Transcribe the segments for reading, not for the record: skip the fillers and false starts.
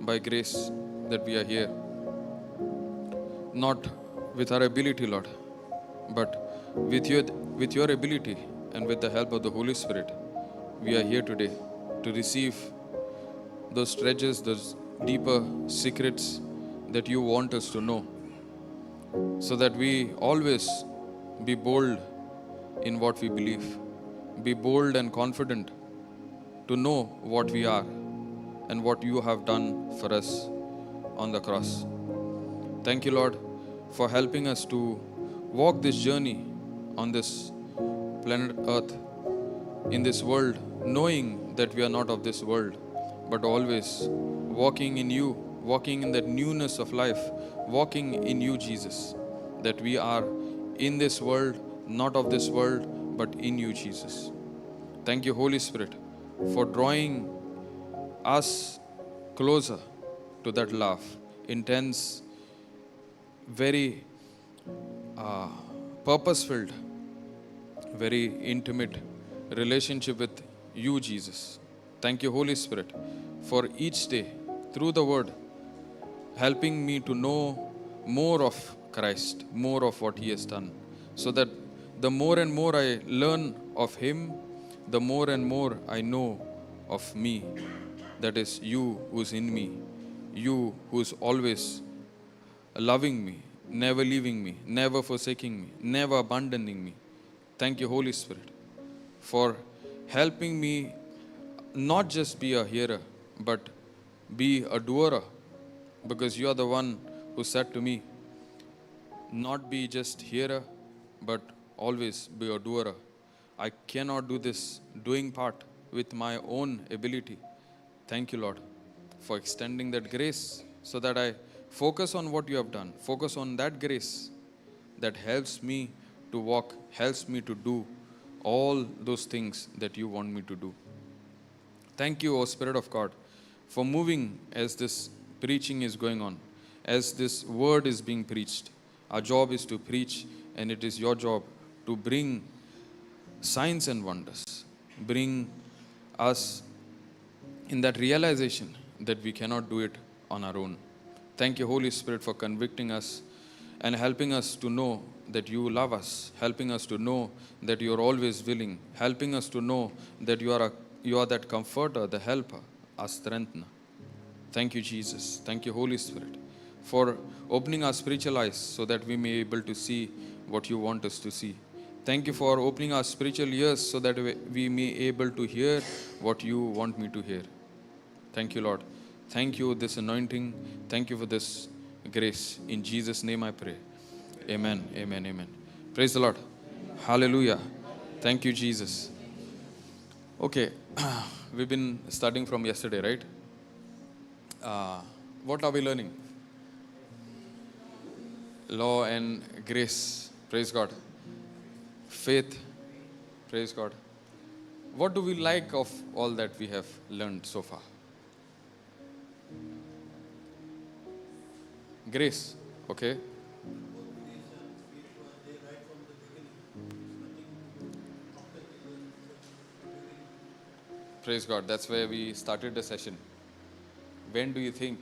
by grace that we are here. Not with our ability, Lord, but with your ability and with the help of the Holy Spirit, we are here today to receive those treasures, those deeper secrets that you want us to know, so that we always be bold in what we believe, be bold and confident to know what we are and what you have done for us on the cross. Thank you, Lord, for helping us to walk this journey on this planet Earth, in this world, knowing that we are not of this world, but always walking in you, walking in that newness of life, walking in you, Jesus, that we are in this world, not of this world, but in you, Jesus. Thank you, Holy Spirit, for drawing us closer to that love, intense, very purpose-filled, very intimate relationship with you, Jesus. Thank you, Holy Spirit, for each day, through the Word, helping me to know more of Christ, more of what He has done, so that the more and more I learn of Him, the more and more I know of me. That is you who's in me, you who's always loving me, never leaving me, never forsaking me, never abandoning me. Thank you, Holy Spirit, for helping me not just be a hearer, but be a doer, because you are the one who said to me, not be just hearer, but always be a doer. I cannot do this doing part with my own ability. Thank you, Lord, for extending that grace so that I focus on what you have done, focus on that grace that helps me to walk, helps me to do all those things that you want me to do. Thank you, O Spirit of God, for moving as this preaching is going on, as this word is being preached. Our job is to preach, and it is your job to bring signs and wonders, bring us in that realization that we cannot do it on our own. Thank you, Holy Spirit, for convicting us and helping us to know that you love us, helping us to know that you are always willing, helping us to know that you are that comforter, the helper, our strengthener. Thank you, Jesus. Thank you, Holy Spirit, for opening our spiritual eyes so that we may be able to see what you want us to see. Thank you for opening our spiritual ears so that we may be able to hear what you want me to hear. Thank you, Lord. Thank you, this anointing. Thank you for this grace. In Jesus' name I pray. Amen, amen, amen. Praise the Lord. Hallelujah. Thank you, Jesus. Okay, we've been studying from yesterday, right? What are we learning? Law and grace. Praise God. Faith. Praise God. What do we like of all that we have learned so far? Grace. Okay. Praise God. That's where we started the session. When do you think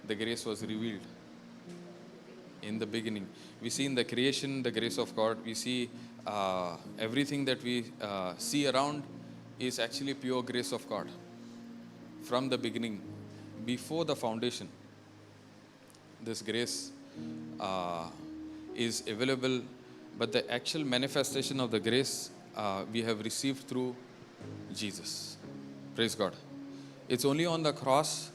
the grace was revealed? In the beginning. We see in the creation the grace of God. We see everything that we see around is actually pure grace of God. From the beginning, before the foundation, this grace is available, but the actual manifestation of the grace we have received through Jesus. Praise God. It's only on the cross,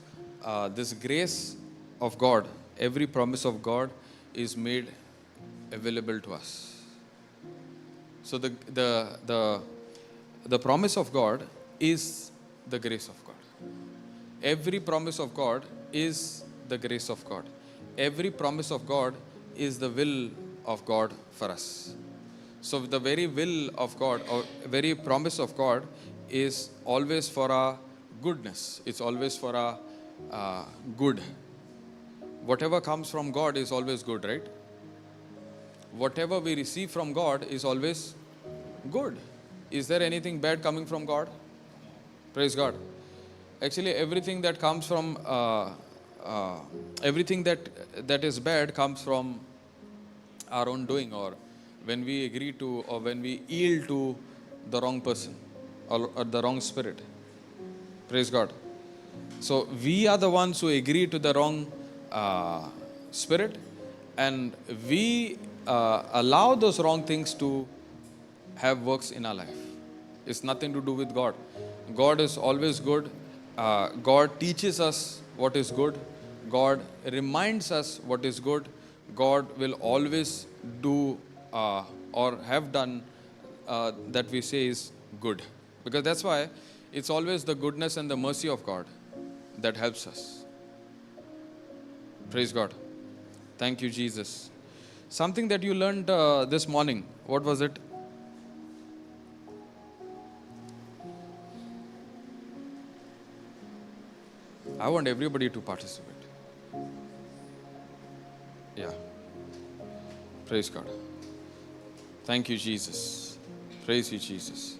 this grace of God, every promise of God is made available to us. So the promise of God is the grace of God. Every promise of God is the grace of God. Every promise of God is the will of God for us. So the very will of God, or very promise of God, is always for our goodness. It's always for our good. Whatever comes from God is always good, right? Whatever we receive from God is always good. Is there anything bad coming from God? Praise God. Actually, everything that comes from everything that is bad comes from our own doing, or when we agree to, or when we yield to the wrong person or the wrong spirit. Praise God. So we are the ones who agree to the wrong spirit, and we allow those wrong things to have works in our life. It's nothing to do with God. God is always good. God teaches us what is good. God reminds us what is good. God will always do or have done that we say is good. Because that's why it's always the goodness and the mercy of God that helps us. Praise God. Thank you, Jesus. Something that you learned this morning, what was it? I want everybody to participate. Yeah. Praise God. Thank you, Jesus. Praise you, Jesus.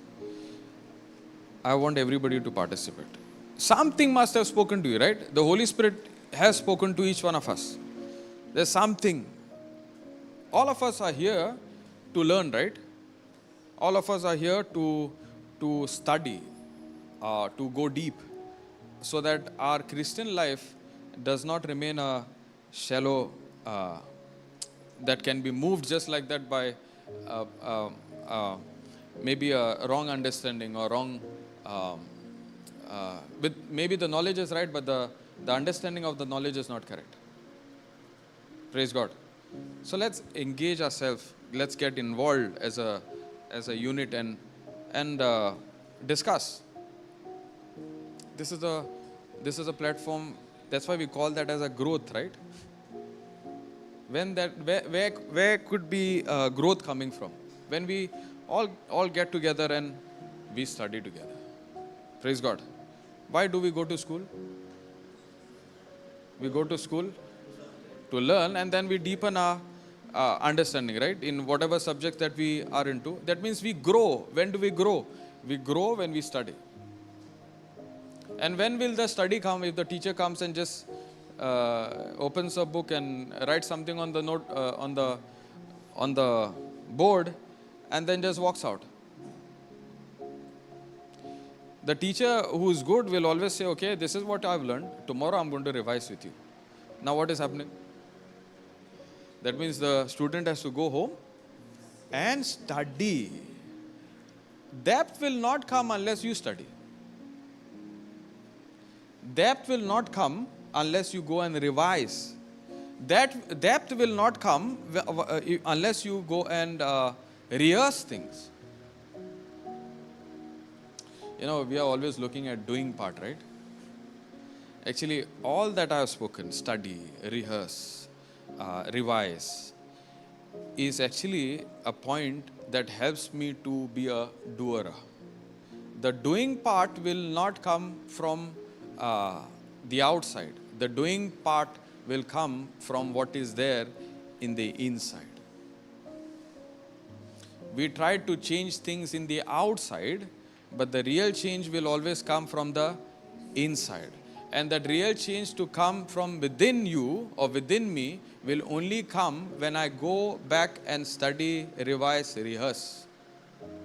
I want everybody to participate. Something must have spoken to you, right? The Holy Spirit has spoken to each one of us. There's something. All of us are here to learn, right? All of us are here to study, to go deep, so that our Christian life does not remain a shallow, that can be moved just like that by maybe a wrong understanding or wrong, with maybe the knowledge is right, but the understanding of the knowledge is not correct. Praise God. So let's engage ourselves. Let's get involved as a unit and discuss. This is a platform. That's why we call that as a growth, right? When that where could be growth coming from? When we all get together and we study together. Praise God. Why do we go to school? We go to school to learn, and then we deepen our understanding, right? In whatever subject that we are into. That means we grow. When do we grow? We grow when we study. And when will the study come? If the teacher comes and just opens a book and writes something on the note on the board, and then just walks out. The teacher who is good will always say, okay, this is what I've learned. Tomorrow I'm going to revise with you. Now what is happening? That means the student has to go home and study. Depth will not come unless you study. Depth will not come unless you go and revise. That depth will not come unless you go and rehearse things. You know, we are always looking at doing part, right? Actually, all that I have spoken, study, rehearse, revise, is actually a point that helps me to be a doer. The doing part will not come from the outside. The doing part will come from what is there in the inside. We try to change things in the outside, but the real change will always come from the inside. And that real change to come from within you or within me will only come when I go back and study, revise, rehearse,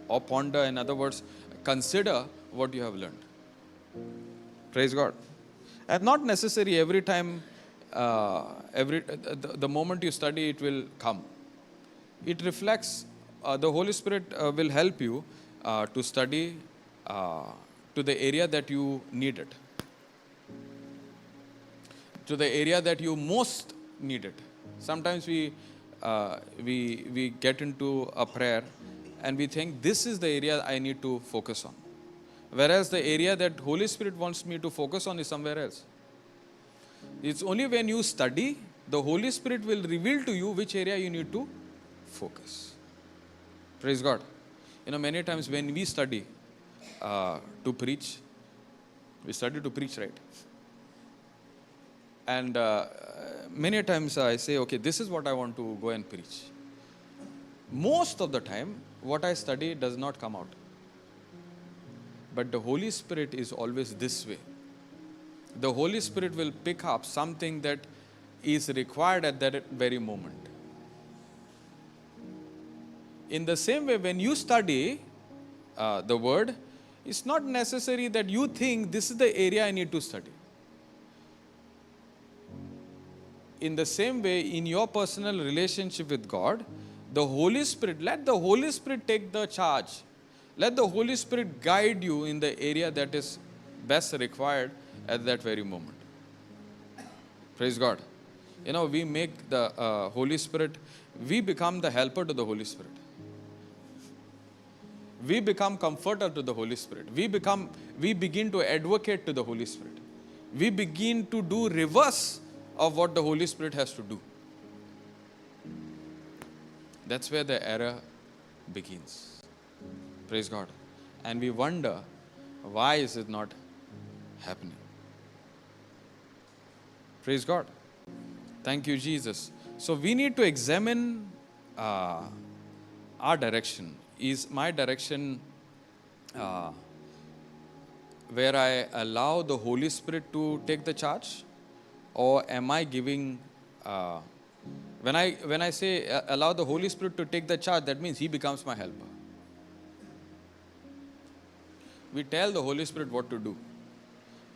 or ponder. In other words, consider what you have learned. Praise God. And not necessary every time, the moment you study, it will come. It reflects, the Holy Spirit will help you to study to the area that you need it. To the area that you most need it. Sometimes we get into a prayer and we think this is the area I need to focus on. Whereas the area that Holy Spirit wants me to focus on is somewhere else. It's only when you study, the Holy Spirit will reveal to you which area you need to focus. Praise God. You know, many times when we study to preach, we study to preach, right? And many times I say, okay, this is what I want to go and preach. Most of the time, what I study does not come out. But the Holy Spirit is always this way. the Holy Spirit will pick up something that is required at that very moment. In the same way, when you study the word, it's not necessary that you think this is the area I need to study. In the same way, in your personal relationship with God, the Holy Spirit, let the Holy Spirit take the charge. Let the Holy Spirit guide you in the area that is best required at that very moment. Praise God. We make the Holy Spirit, we become the helper to the Holy Spirit. We become comforter to the Holy Spirit. We begin to advocate to the Holy Spirit. We begin to do reverse of what the Holy Spirit has to do. That's where the error begins. Praise God. And we wonder, why is it not happening? Praise God. Thank you, Jesus. So we need to examine our direction. Is my direction where I allow the Holy Spirit to take the charge? Or am I giving, when I say allow the Holy Spirit to take the charge, that means He becomes my helper. We tell the Holy Spirit what to do,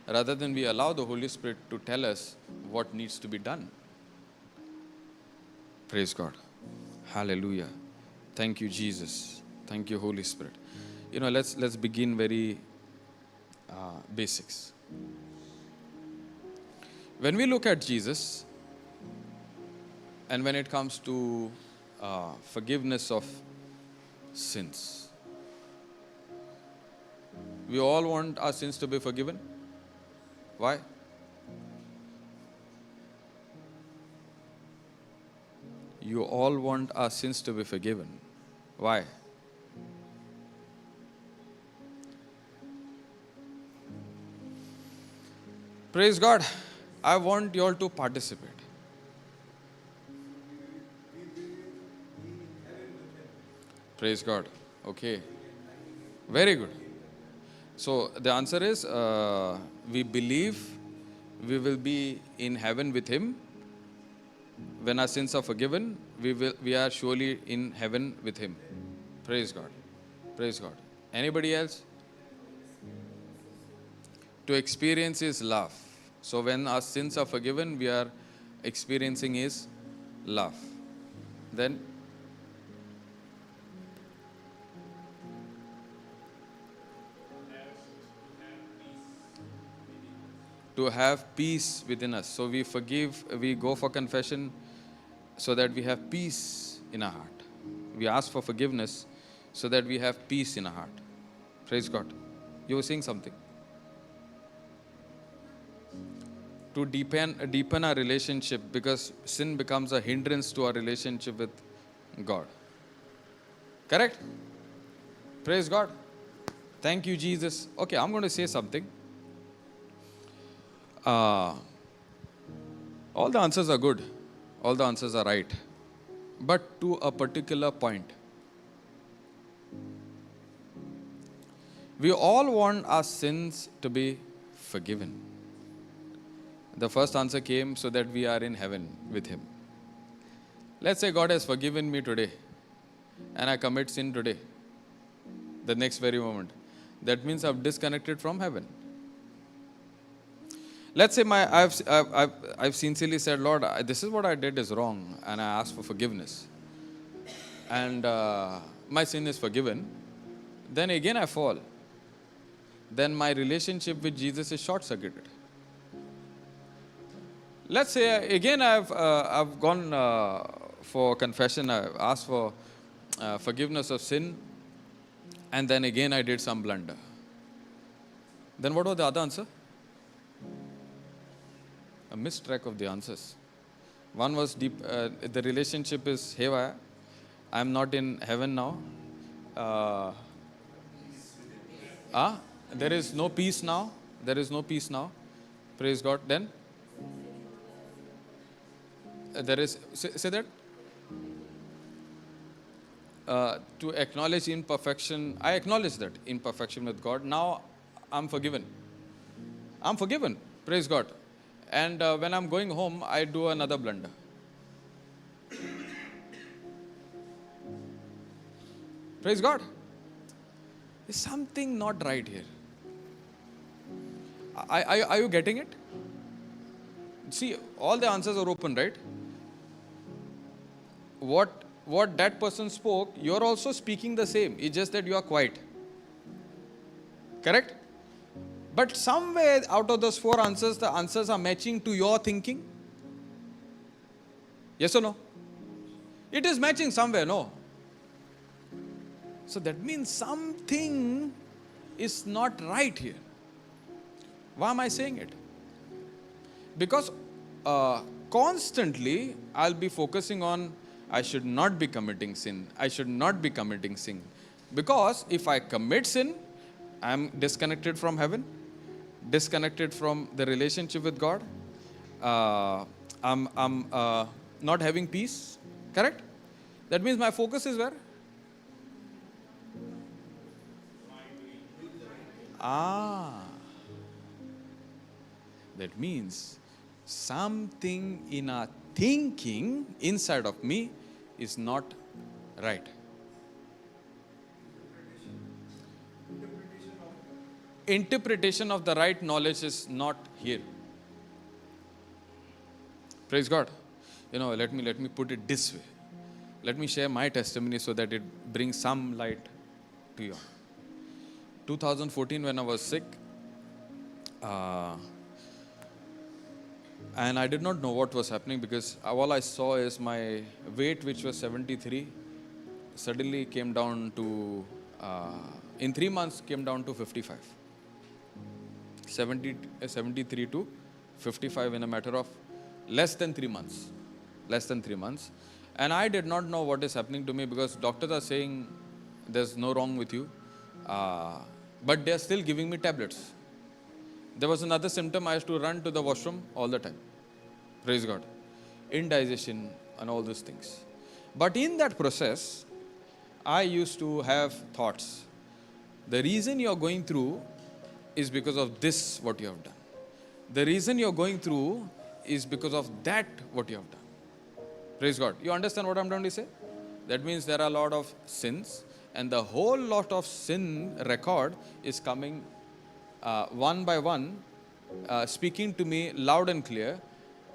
rather than we allow the Holy Spirit to tell us what needs to be done. Praise God. Hallelujah. Thank you, Jesus. Thank you, Holy Spirit. Let's begin very basics. When we look at Jesus, and when it comes to forgiveness of sins, we all want our sins to be forgiven. Why? You all want our sins to be forgiven. Why? Praise God. I want you all to participate. Praise God. Okay. Very good. So the answer is, we believe we will be in heaven with Him. When our sins are forgiven, we are surely in heaven with Him. Praise God. Praise God. Anybody else? To experience His love. So when our sins are forgiven, we are experiencing His love. Then, to have peace within us. So we forgive, we go for confession so that we have peace in our heart. We ask for forgiveness so that we have peace in our heart. Praise God. You were saying something. To deepen our relationship, because sin becomes a hindrance to our relationship with God. Correct? Praise God. Thank you, Jesus. Okay, I'm going to say something. All the answers are good. All the answers are right. But to a particular point. We all want our sins to be forgiven. The first answer came so that we are in heaven with Him. Let's say God has forgiven me today and I commit sin today, the next very moment. That means I've disconnected from heaven. Let's say I've sincerely said, Lord, this is what I did is wrong, and I ask for forgiveness. And my sin is forgiven. Then again I fall. Then my relationship with Jesus is short-circuited. Let's say again I've gone for confession, I've asked for forgiveness of sin, and then again I did some blunder. Then what was the other answer? A missed track of the answers. One was deep, the relationship is haywire. I'm not in heaven now. There is no peace now. There is no peace now. Praise God. Then there is, say that. To acknowledge imperfection. I acknowledge that imperfection with God. Now I'm forgiven. I'm forgiven. Praise God. And when I'm going home, I do another blunder. Praise God. There's something not right here. Are you getting it? See, all the answers are open, right? What that person spoke, you're also speaking the same. It's just that you are quiet. Correct? But somewhere out of those 4 answers, the answers are matching to your thinking. Yes or no? It is matching somewhere, no? So that means something is not right here. Why am I saying it? Because constantly I'll be focusing on, I should not be committing sin. I should not be committing sin. Because if I commit sin, I'm disconnected from heaven, disconnected from the relationship with God. I'm not having peace. Correct? That means my focus is where? That means something in our thinking inside of me is not right. Interpretation of the right knowledge is not here. Praise God. Let me put it this way. Let me share my testimony so that it brings some light to you. 2014 when I was sick, and I did not know what was happening, because all I saw is my weight, which was 73, suddenly came down to, in 3 months, came down to 55. 73 to 55 in a matter of less than 3 months. Less than 3 months. And I did not know what is happening to me, because doctors are saying there's no wrong with you. But they are still giving me tablets. There was another symptom, I used to run to the washroom all the time. Praise God. Indigestion and all those things. But in that process, I used to have thoughts. The reason you are going through is because of this, what you have done. The reason you are going through is because of that, what you have done. Praise God. You understand what I'm trying to say? That means there are a lot of sins, and the whole lot of sin record is coming one by one, speaking to me loud and clear.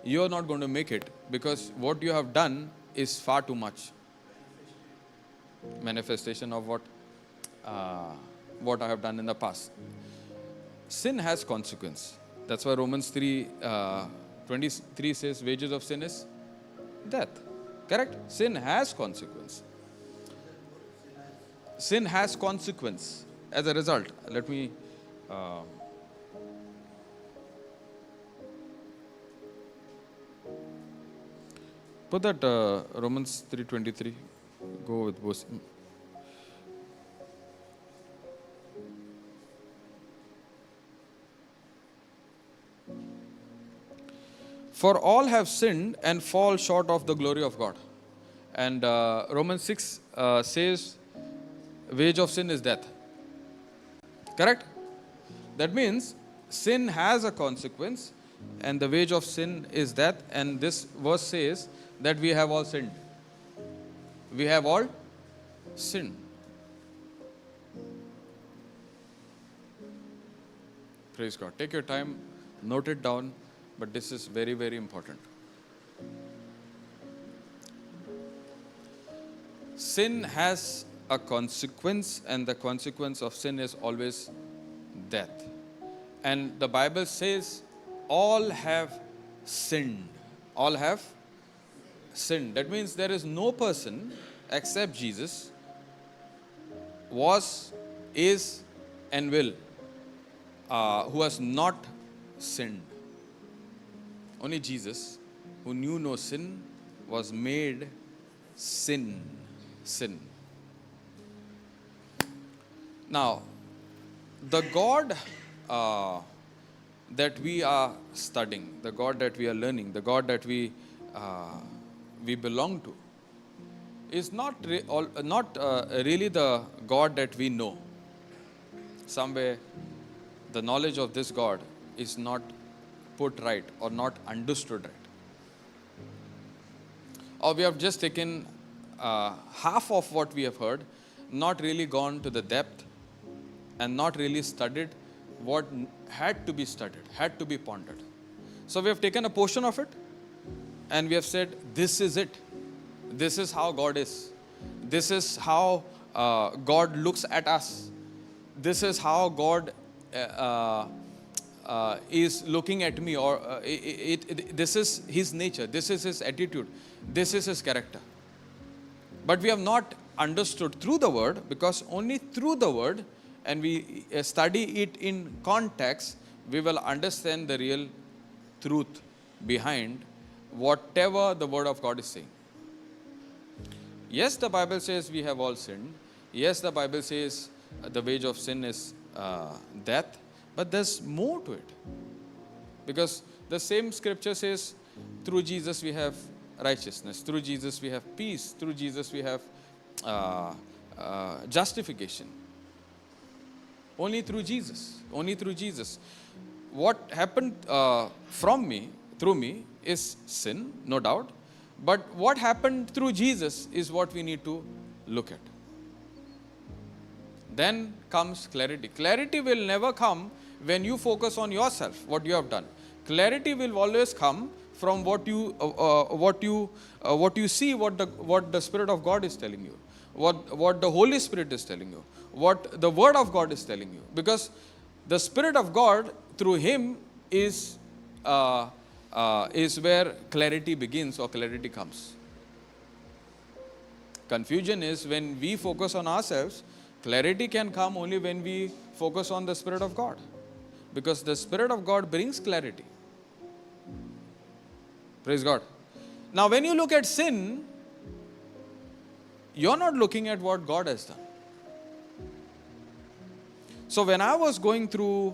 You are not going to make it, because what you have done is far too much. Manifestation of what I have done in the past. Sin has consequence. That's why Romans 3:23 says, wages of sin is death. Correct? Sin has consequence. Sin has consequence. As a result, let me put that Romans 3:23. Go with verse. For all have sinned and fall short of the glory of God. And Romans 6 says, wage of sin is death. Correct? That means sin has a consequence, and the wage of sin is death. And this verse says that we have all sinned. We have all sinned. Praise God. Take your time, note it down, but this is very, very important. Sin has a consequence, and the consequence of sin is always death. And the Bible says all have sinned. All have sinned. That means there is no person except Jesus was, is, and will who has not sinned. Only Jesus, who knew no sin, was made sin. Now, the God that we are studying, the God that we are learning, the God that we belong to, is not really the God that we know. Somewhere, the knowledge of this God is not put right or not understood right. Or we have just taken half of what we have heard, not really gone to the depth, and not really studied what had to be studied, had to be pondered. So we have taken a portion of it and we have said, this is it. This is how God is. This is how God looks at us. This is how God is looking at me, or this is His nature, this is His attitude, this is His character. But we have not understood through the Word, because only through the Word, and we study it in context, we will understand the real truth behind whatever the Word of God is saying. Yes, the Bible says we have all sinned. Yes, the Bible says the wage of sin is death. But there's more to it. Because the same scripture says, through Jesus we have righteousness. Through Jesus we have peace. Through Jesus we have justification. Only through Jesus. Only through Jesus. What happened through me, is sin, no doubt. But what happened through Jesus is what we need to look at. Then comes clarity. Clarity will never come when you focus on yourself, what you have done. Clarity will always come from what you see, what the Spirit of God is telling you, what the Holy Spirit is telling you, what the Word of God is telling you. Because the Spirit of God, through Him, is where clarity begins or clarity comes. Confusion is when we focus on ourselves. Clarity can come only when we focus on the Spirit of God. Because the Spirit of God brings clarity. Praise God. Now when you look at sin, you're not looking at what God has done. So when I was going through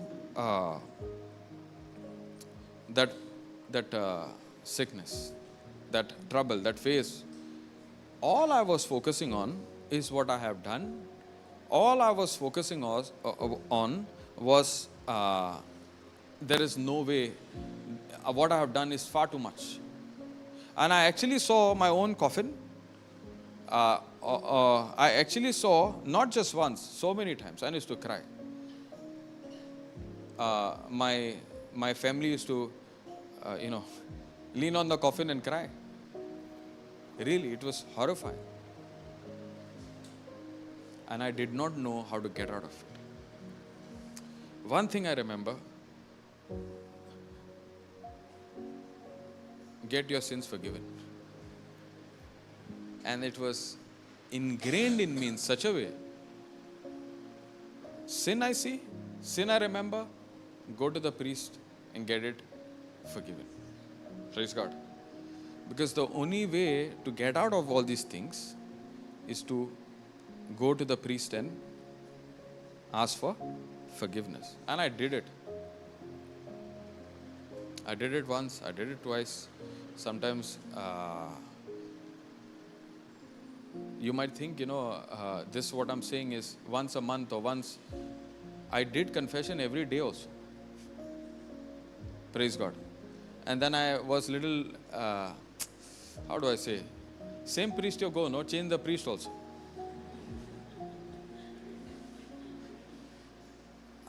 that sickness, that trouble, that phase, all I was focusing on is what I have done. All I was focusing on was there is no way, what I have done is far too much. And I actually saw my own coffin. I actually saw, not just once, so many times. I used to cry. My family used to, lean on the coffin and cry. Really, it was horrifying. And I did not know how to get out of it. One thing I remember, get your sins forgiven. And it was ingrained in me in such a way. Sin I see, sin I remember, go to the priest and get it forgiven. Praise God. Because the only way to get out of all these things is to go to the priest and ask for forgiveness. And I did it. I did it once, I did it twice. Sometimes you might think, this what I'm saying is once a month or once. I did confession every day also. Praise God. And then I was little, how do I say? Same priest you go, no? Change the priest also.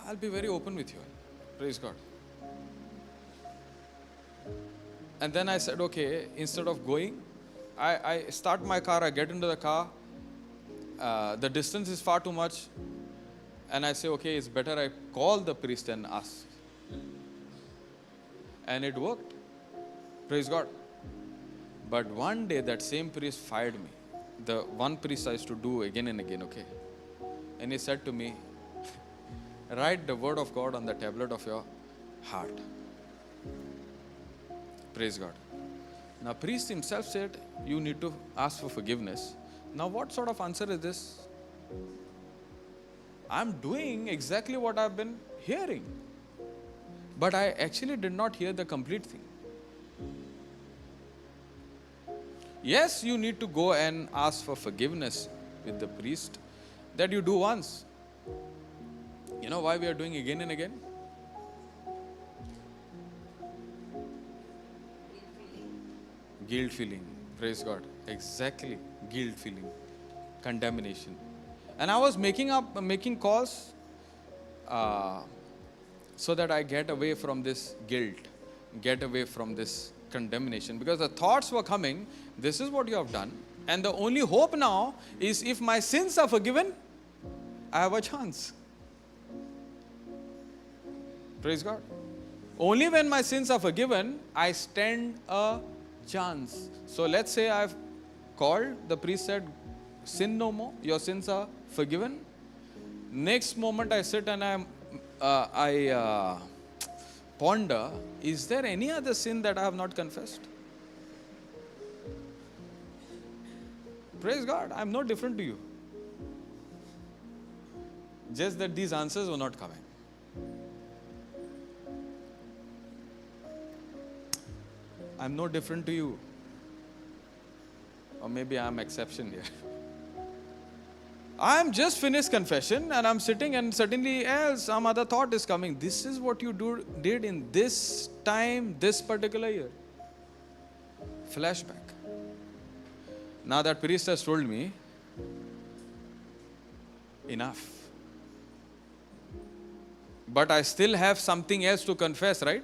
I'll be very open with you. Praise God. And then I said, okay, instead of going, I start my car, I get into the car. The distance is far too much. And I say, okay, it's better I call the priest and ask. And it worked. Praise God. But one day that same priest fired me. The one priest I used to do again and again, okay. And he said to me, write the word of God on the tablet of your heart. Praise God. Now priest himself said, you need to ask for forgiveness. Now what sort of answer is this? I'm doing exactly what I've been hearing. But I actually did not hear the complete thing. Yes, you need to go and ask for forgiveness with the priest. That you do once. You know why we are doing again and again? Guilt feeling. Praise God. Exactly. Guilt feeling. Condemnation. And I was making calls so that I get away from this guilt, get away from this condemnation. Because the thoughts were coming, this is what you have done. And the only hope now is if my sins are forgiven, I have a chance. Praise God. Only when my sins are forgiven, I stand a chance. So let's say I've called, the priest said, sin no more, your sins are forgiven. Next moment I sit and I ponder, is there any other sin that I have not confessed? Praise God, I'm no different to you. Just that these answers were not coming. I'm no different to you. Or maybe I'm exception here. I'm just finished confession and I'm sitting and suddenly some other thought is coming. This is what you did in this time, this particular year. Flashback. Now that priest has told me, enough. But I still have something else to confess, right?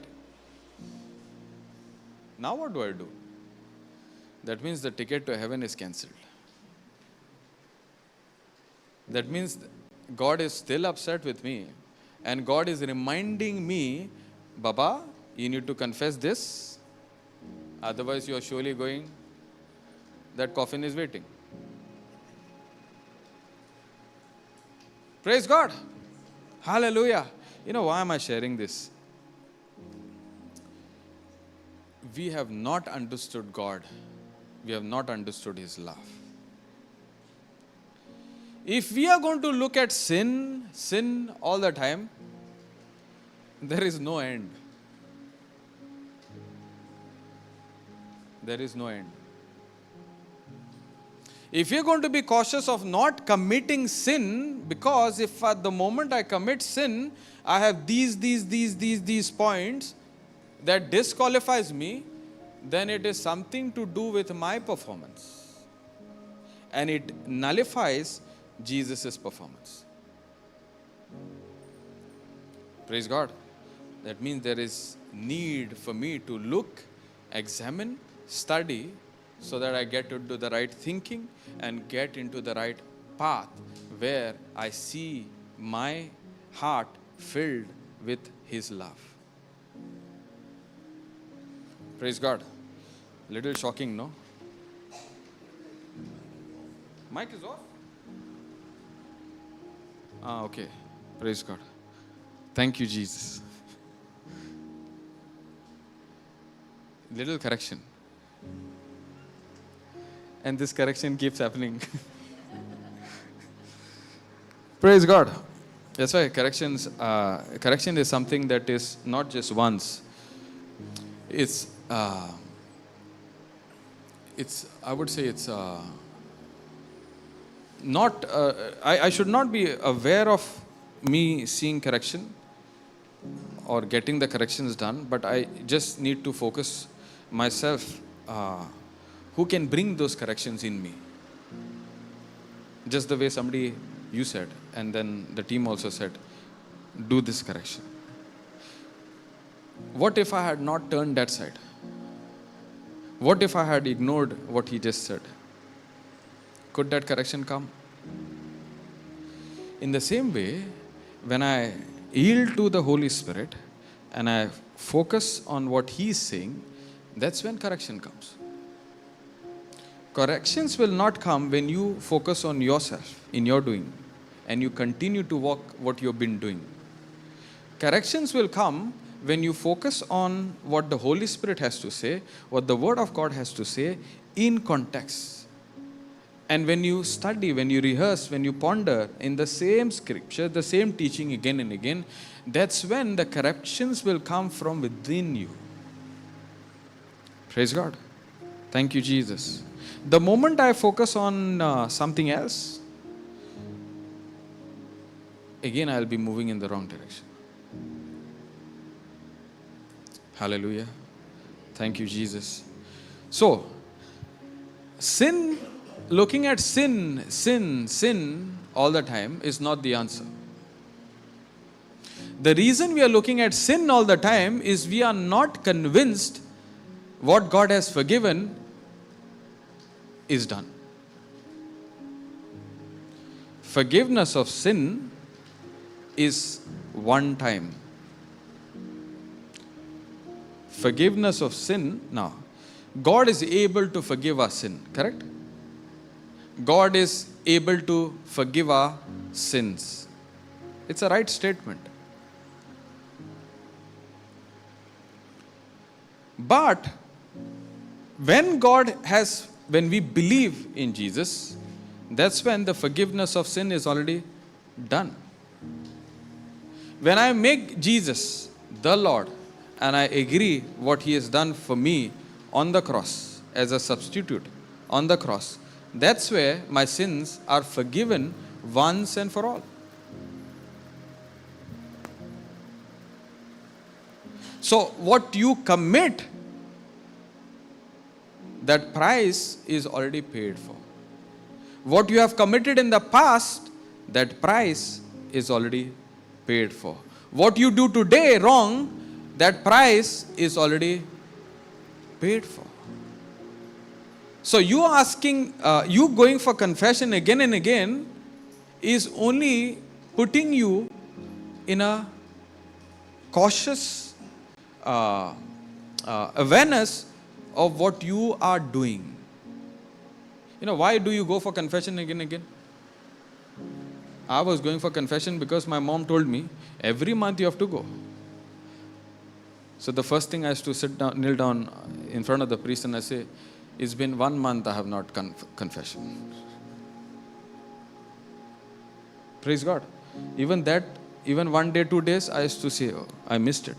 Now what do I do? That means the ticket to heaven is cancelled. That means God is still upset with me. And God is reminding me, Baba, you need to confess this. Otherwise you are surely going, that coffin is waiting. Praise God. Hallelujah. You know, why am I sharing this? We have not understood God. We have not understood His love. If we are going to look at sin all the time, there is no end. There is no end. If you're going to be cautious of not committing sin, because if at the moment I commit sin, I have these points that disqualifies me, then it is something to do with my performance. And it nullifies Jesus' performance. Praise God. That means there is need for me to look, examine, study, so that I get into the right thinking and get into the right path where I see my heart filled with His love. Praise God. Little shocking, no? Mic is off? Okay. Praise God. Thank you, Jesus. Little correction. And this correction keeps happening. Praise God. That's why correction is something that is not just once. It's I would say it's not, I should not be aware of me seeing correction or getting the corrections done, but I just need to focus myself who can bring those corrections in me. Just the way you said, and then the team also said, do this correction. What if I had not turned that side? What if I had ignored what he just said? Could that correction come? In the same way, when I yield to the Holy Spirit and I focus on what He is saying, that's when correction comes. Corrections will not come when you focus on yourself, in your doing, and you continue to walk what you've been doing. Corrections will come when you focus on what the Holy Spirit has to say, what the Word of God has to say in context. And when you study, when you rehearse, when you ponder in the same scripture, the same teaching again and again, that's when the corrections will come from within you. Praise God. Thank you, Jesus. The moment I focus on something else, again I'll be moving in the wrong direction. Hallelujah. Thank you, Jesus. So, looking at sin all the time is not the answer. The reason we are looking at sin all the time is we are not convinced what God has forgiven is done. Forgiveness of sin is one time. Forgiveness of sin, now, God is able to forgive our sin, correct? God is able to forgive our sins. It's a right statement. But when we believe in Jesus, that's when the forgiveness of sin is already done. When I make Jesus the Lord and I agree what He has done for me on the cross as a substitute on the cross, that's where my sins are forgiven once and for all. So what you commit, that price is already paid for. What you have committed in the past, that price is already paid for. What you do today wrong, that price is already paid for. So you going for confession again and again is only putting you in a cautious awareness of what you are doing. Why do you go for confession again and again? I was going for confession because my mom told me, every month you have to go. So the first thing I used to kneel down in front of the priest and I say, it's been 1 month I have not confession. Praise God. Even 1 day, 2 days, I used to say, oh, I missed it.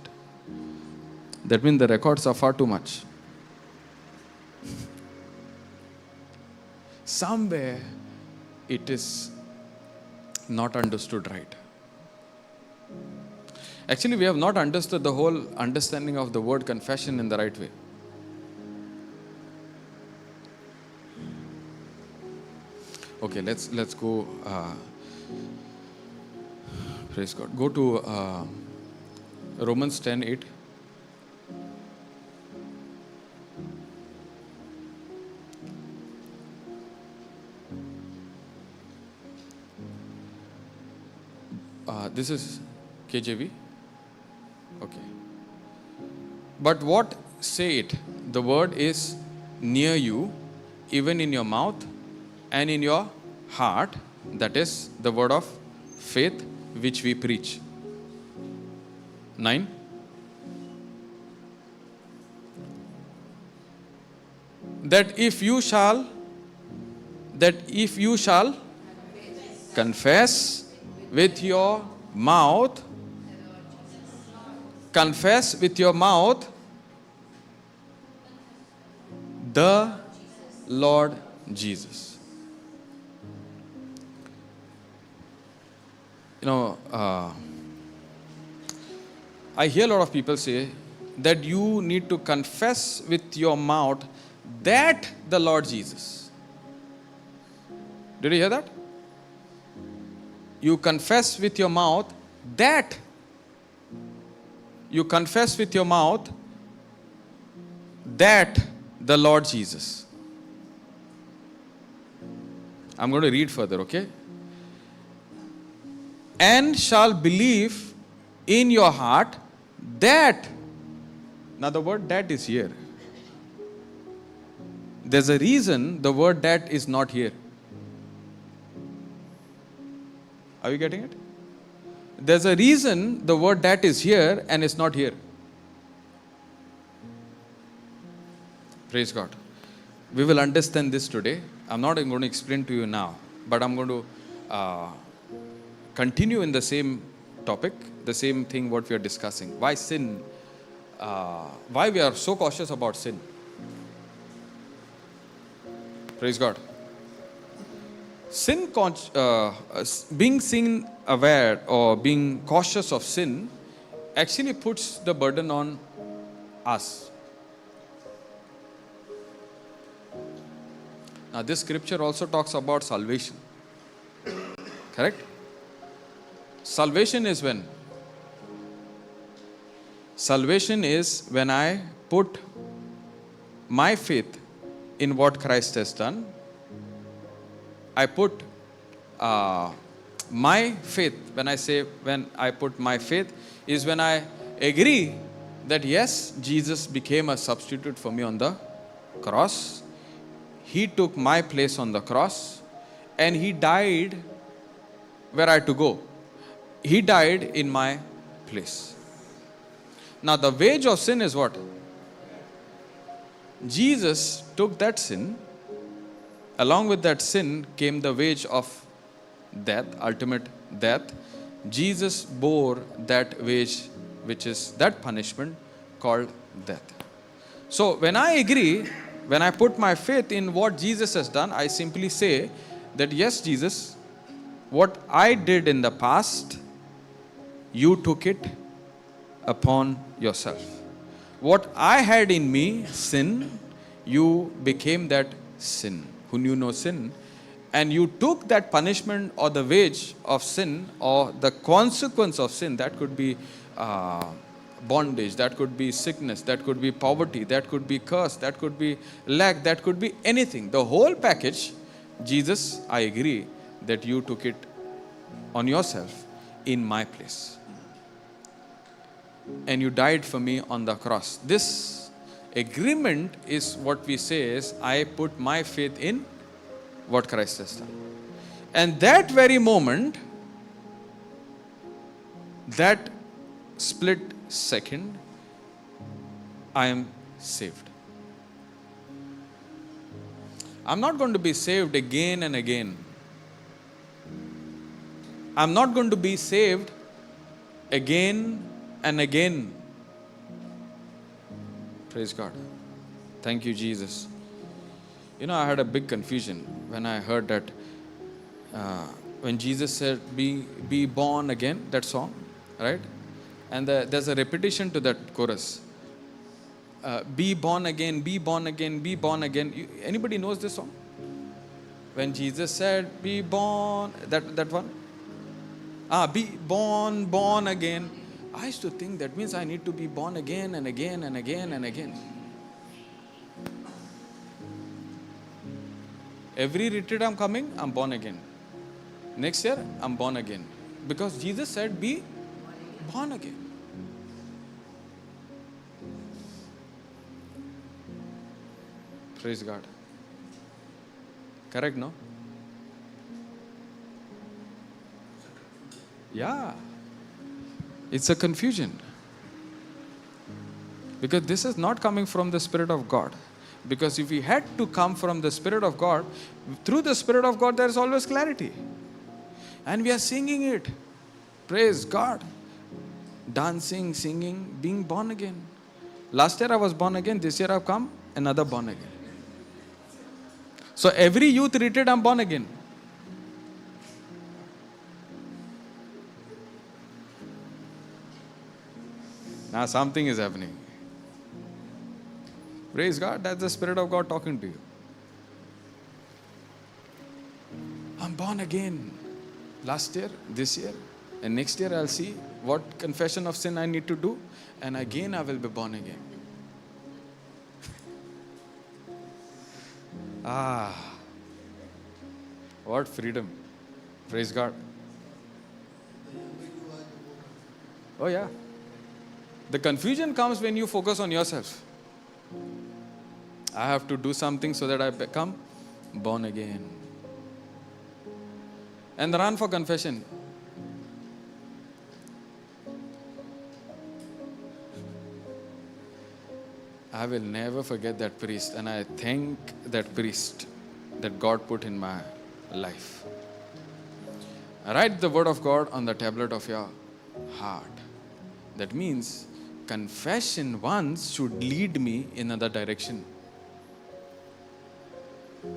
That means the records are far too much. Somewhere it is not understood right. Actually, we have not understood the whole understanding of the word confession in the right way. Okay, let's go. Praise God. Go to Romans 10:8. This is KJV. Okay. But what say it? The word is near you, even in your mouth and in your heart. That is the word of faith which we preach. 9. That if you shall confess with your mouth, the Lord Jesus. I hear a lot of people say that you need to confess with your mouth that the Lord Jesus. Did you hear that? You confess with your mouth that. You confess with your mouth that the Lord Jesus. I'm going to read further, okay? And shall believe in your heart that. Now the word that is here. There's a reason the word that is not here. Are you getting it? There's a reason the word that is here and it's not here. Praise God. We will understand this today. I'm not going to explain to you now, but I'm going to continue in the same topic, the same thing what we are discussing. Why sin? Why we are so cautious about sin? Praise God. Being sin aware or being cautious of sin actually puts the burden on us. Now this scripture also talks about salvation. Correct? Salvation is when? Salvation is when I put my faith in what Christ has done. I put my faith, when I put my faith, is when I agree that yes, Jesus became a substitute for me on the cross. He took my place on the cross and He died where I had to go. He died in my place. Now the wage of sin is what? Jesus took that sin. Along with that sin came the wage of death, ultimate death. Jesus bore that wage, which is that punishment called death. So when I agree, when I put my faith in what Jesus has done, I simply say that yes, Jesus, what I did in the past, you took it upon yourself. What I had in me, sin, you became that sin, who knew no sin. And you took that punishment or the wage of sin or the consequence of sin. That could be bondage, that could be sickness, that could be poverty, that could be curse, that could be lack, that could be anything. The whole package, Jesus, I agree that you took it on yourself in my place. And you died for me on the cross. This agreement is what we say is, I put my faith in what Christ has done. And that very moment, that split second, I am saved. I'm not going to be saved again and again. I'm not going to be saved again and again. Praise God. Thank you, Jesus. You know, I had a big confusion when I heard that when Jesus said, be born again, that song, right? And there's a repetition to that chorus. Be born again, be born again, be born again. Anybody knows this song? When Jesus said, be born, that one? Be born again. I used to think that means I need to be born again and again and again and again. Every retreat I'm coming, I'm born again. Next year, I'm born again. Because Jesus said, be born again. Praise God. Correct, no? Yeah. It's a confusion. Because this is not coming from the Spirit of God. Because if we had to come from the Spirit of God, through the Spirit of God, there is always clarity. And we are singing it. Praise God. Dancing, singing, being born again. Last year I was born again. This year I've come, another born again. So every youth retreat, I'm born again. Now something is happening. Praise God, that's the Spirit of God talking to you. I'm born again. Last year, this year, and next year I'll see what confession of sin I need to do, and again I will be born again. What freedom. Praise God. Oh yeah. The confusion comes when you focus on yourself. I have to do something so that I become born again. And run for confession. I will never forget that priest, and I thank that priest that God put in my life. Write the word of God on the tablet of your heart. That means confession once should lead me in another direction.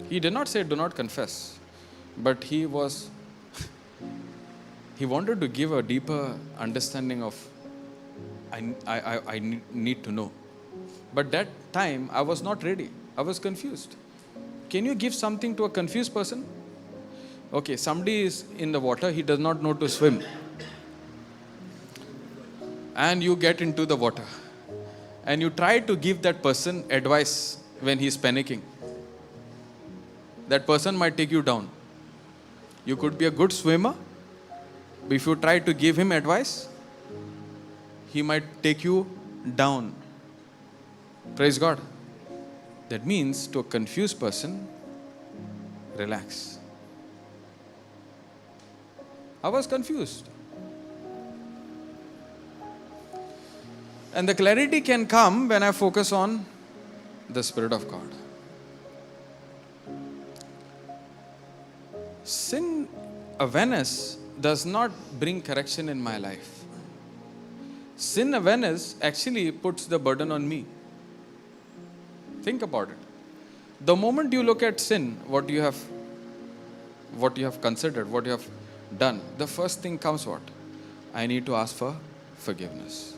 He did not say do not confess, but he wanted to give a deeper understanding of I need to know. But that time I was not ready. I was confused. can you give something to a confused person? Okay, somebody is in the water, he does not know to swim. And you get into the water. And you try to give that person advice when he is panicking. That person might take you down. You could be a good swimmer, but if you try to give him advice, he might take you down. Praise God. That means to a confused person, relax. I was confused. And the clarity can come when I focus on the Spirit of God. Sin awareness does not bring correction in my life. Sin awareness actually puts the burden on me. Think about it. The moment you look at sin, what you have considered, what you have done, the first thing comes what? I need to ask for forgiveness.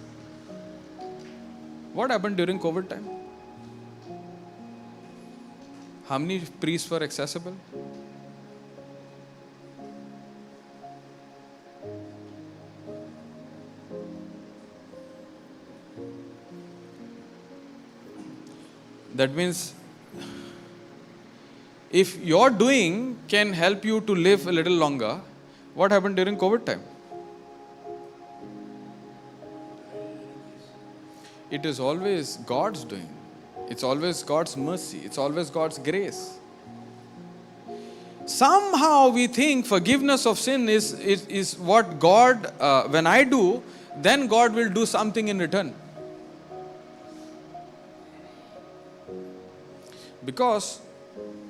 What happened during COVID time? How many priests were accessible? That means if your doing can help you to live a little longer, what happened during COVID time? It is always God's doing. It's always God's mercy. It's always God's grace. Somehow we think forgiveness of sin is what God, when I do, then God will do something in return. Because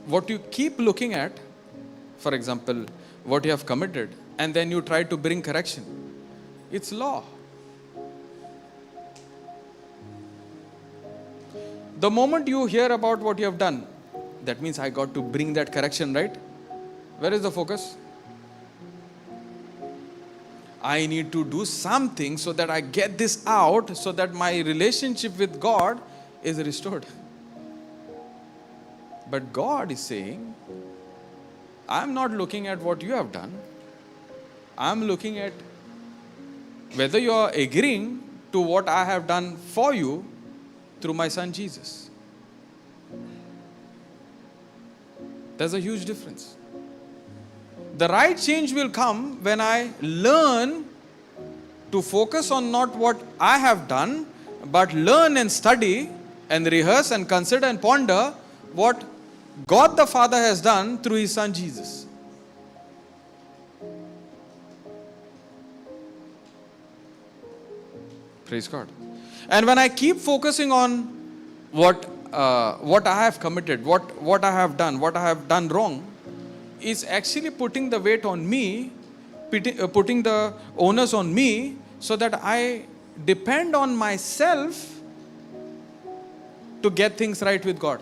what you keep looking at, for example, what you have committed, and then you try to bring correction, it's law. The moment you hear about what you have done, that means I got to bring that correction, right? Where is the focus? I need to do something so that I get this out, so that my relationship with God is restored. But God is saying, I'm not looking at what you have done. I'm looking at whether you are agreeing to what I have done for you through my son Jesus. There's a huge difference. The right change will come when I learn to focus on not what I have done, but learn and study and rehearse and consider and ponder what God the Father has done through His Son Jesus. Praise God. And when I keep focusing on what I have committed, what I have done wrong, is actually putting the weight on me, putting the onus on me, so that I depend on myself to get things right with God.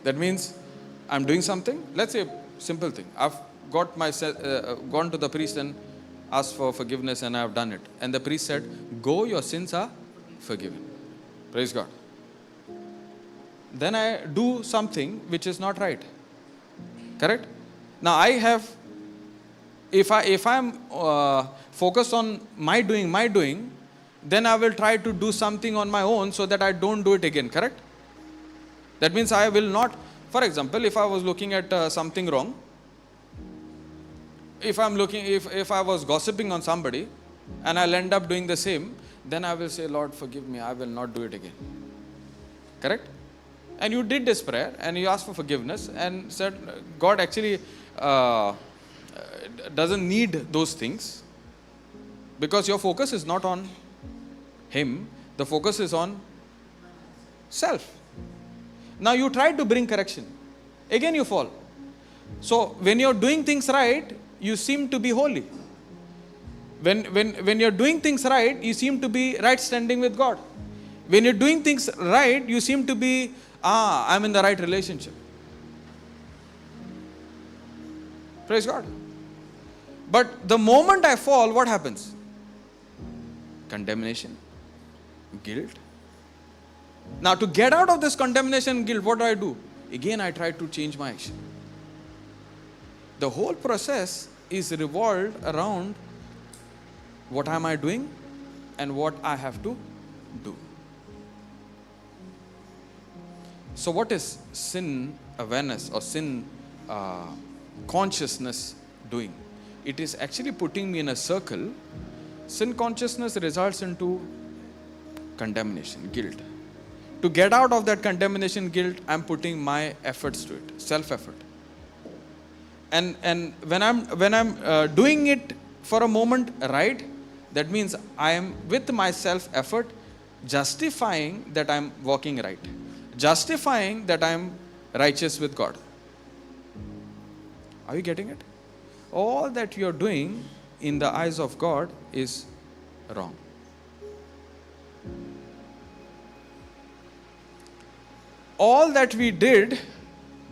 That means I'm doing something. Let's say a simple thing. I've got myself gone to the priest and asked for forgiveness, and I have done it. And the priest said, "Go, your sins are forgiven." Praise God. Then I do something which is not right. Correct? Now I have, if I'm focused on my doing, then I will try to do something on my own so that I don't do it again. Correct? That means I will not, for example, if I was looking at something wrong, if I was gossiping on somebody and I'll end up doing the same, then I will say, "Lord, forgive me, I will not do it again." Correct? And you did this prayer and you asked for forgiveness and said, God actually doesn't need those things, because your focus is not on Him, the focus is on self. Now you try to bring correction. Again you fall. So when you're doing things right, you seem to be holy. When you're doing things right, you seem to be right standing with God. When you're doing things right, you seem to be, I'm in the right relationship. Praise God. But the moment I fall, what happens? Condemnation, guilt, Now, to get out of this condemnation and guilt, what do? Again, I try to change my action. The whole process is revolved around what am I doing and what I have to do. So what is sin awareness or sin consciousness doing? It is actually putting me in a circle. Sin consciousness results into condemnation, guilt. To get out of that condemnation, guilt, I'm putting my efforts to it, self-effort. And when I'm doing it for a moment right, that means I am with my self-effort justifying that I'm walking right, justifying that I'm righteous with God. Are you getting it? All that you're doing in the eyes of God is wrong. All that we did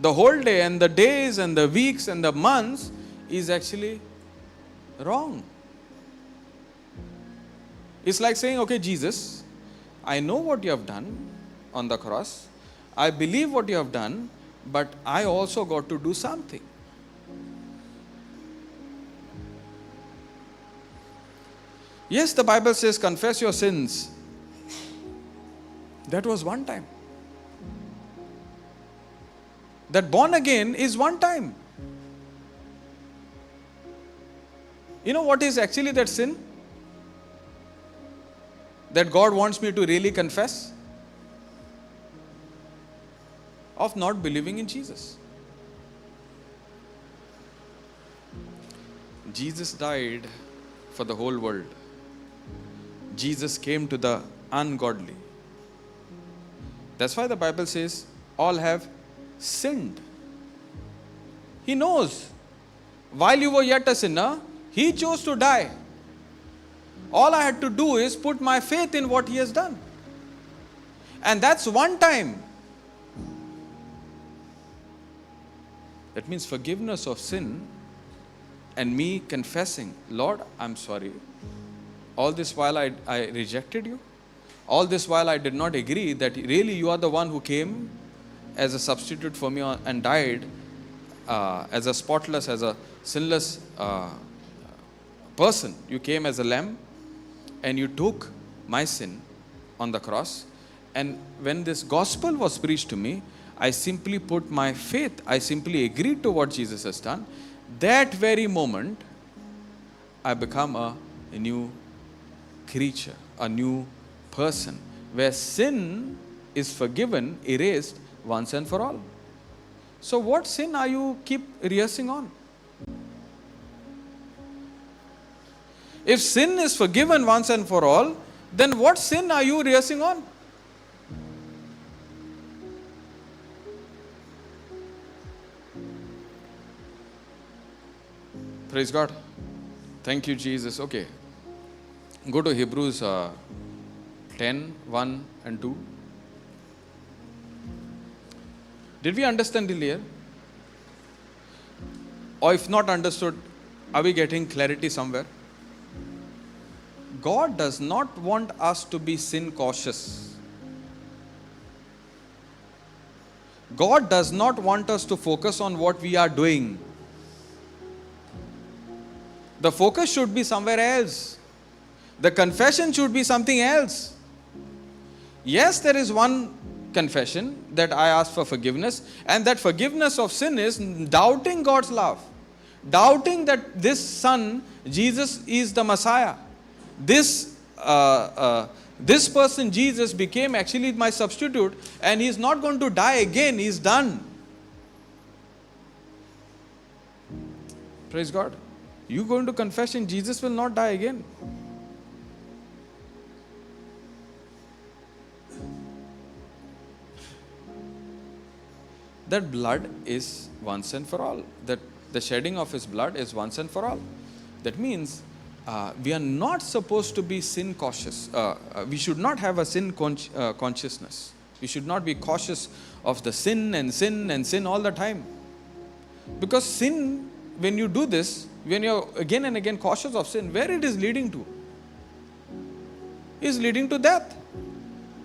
the whole day and the days and the weeks and the months is actually wrong. It's like saying, okay, Jesus, I know what you have done on the cross. I believe what you have done, but I also got to do something. Yes, the Bible says, confess your sins. That was one time. That born again is one time. You know what is actually that sin? That God wants me to really confess? Of not believing in Jesus. Jesus died for the whole world. Jesus came to the ungodly. That's why the Bible says, all have sinned. He knows. While you were yet a sinner, He chose to die. All I had to do is put my faith in what He has done. And that's one time. That means forgiveness of sin and me confessing, Lord, I'm sorry. All this while I rejected you. All this while I did not agree that really you are the one who came as a substitute for me and died as a spotless, as a sinless person. You came as a lamb and you took my sin on the cross. And when this gospel was preached to me, I simply put my faith, I simply agreed to what Jesus has done. That very moment, I become a new creature, a new person, where sin is forgiven, erased once and for all. So what sin are you keep rehearsing on? If sin is forgiven once and for all, then what sin are you rehearsing on? Praise God. Thank you, Jesus. Okay. Go to Hebrews 10, 1 and 2. Did we understand till here? Or if not understood, are we getting clarity somewhere? God does not want us to be sin cautious. God does not want us to focus on what we are doing. The focus should be somewhere else. The confession should be something else. Yes, there is one confession that I ask for forgiveness, and that forgiveness of sin is doubting God's love. Doubting that this Son, Jesus, is the Messiah. This person, Jesus, became actually my substitute, and He's not going to die again. He's done. Praise God. You go into confession, Jesus will not die again. That blood is once and for all. That the shedding of His blood is once and for all. That means we are not supposed to be sin cautious. We should not have a sin consciousness. We should not be cautious of the sin and sin and sin all the time. Because sin, when you do this, when you're again and again cautious of sin, where it is leading to? Is leading to death.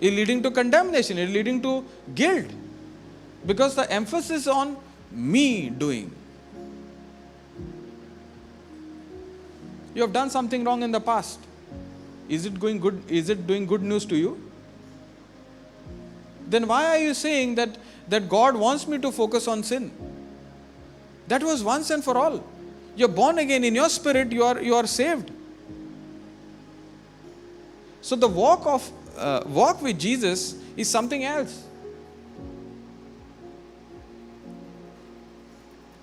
It's leading to condemnation. It's leading to guilt. Because the emphasis on me doing. You have done something wrong in the past. Is it going good? Is it doing good news to you? Then why are you saying that God wants me to focus on sin? That was once and for all. You're born again. In your spirit, you are saved. So the walk with Jesus is something else.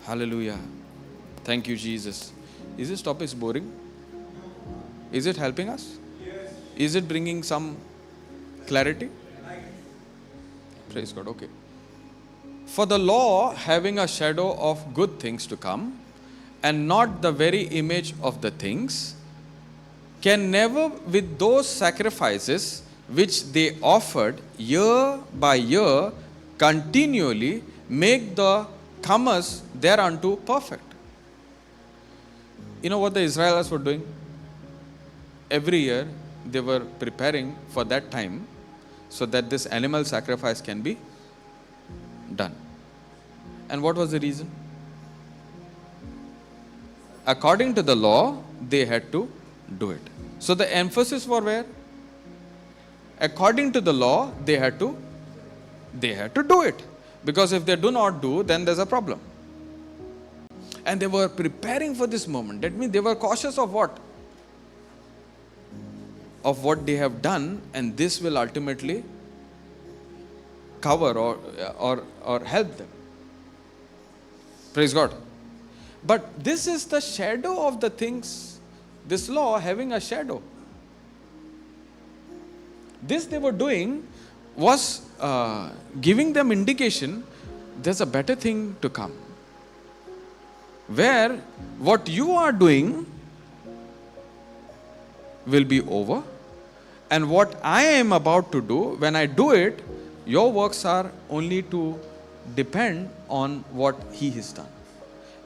Hallelujah. Thank you, Jesus. Is this topic boring? Is it helping us? Yes. Is it bringing some clarity? Praise God. Okay. For the law, having a shadow of good things to come, and not the very image of the things, can never, with those sacrifices which they offered year by year, continually make the comers thereunto perfect. You know what the Israelites were doing? Every year they were preparing for that time so that this animal sacrifice can be done. And what was the reason? According to the law, they had to do it. So the emphasis was where? According to the law, they had to do it. Because if they do not do, then there's a problem. And they were preparing for this moment. That means they were cautious of what? Of what they have done, and this will ultimately cover or help them. Praise God. But this is the shadow of the things, this law having a shadow. This they were doing was giving them indication there's a better thing to come. Where what you are doing will be over, and what I am about to do, when I do it, your works are only to depend on what He has done.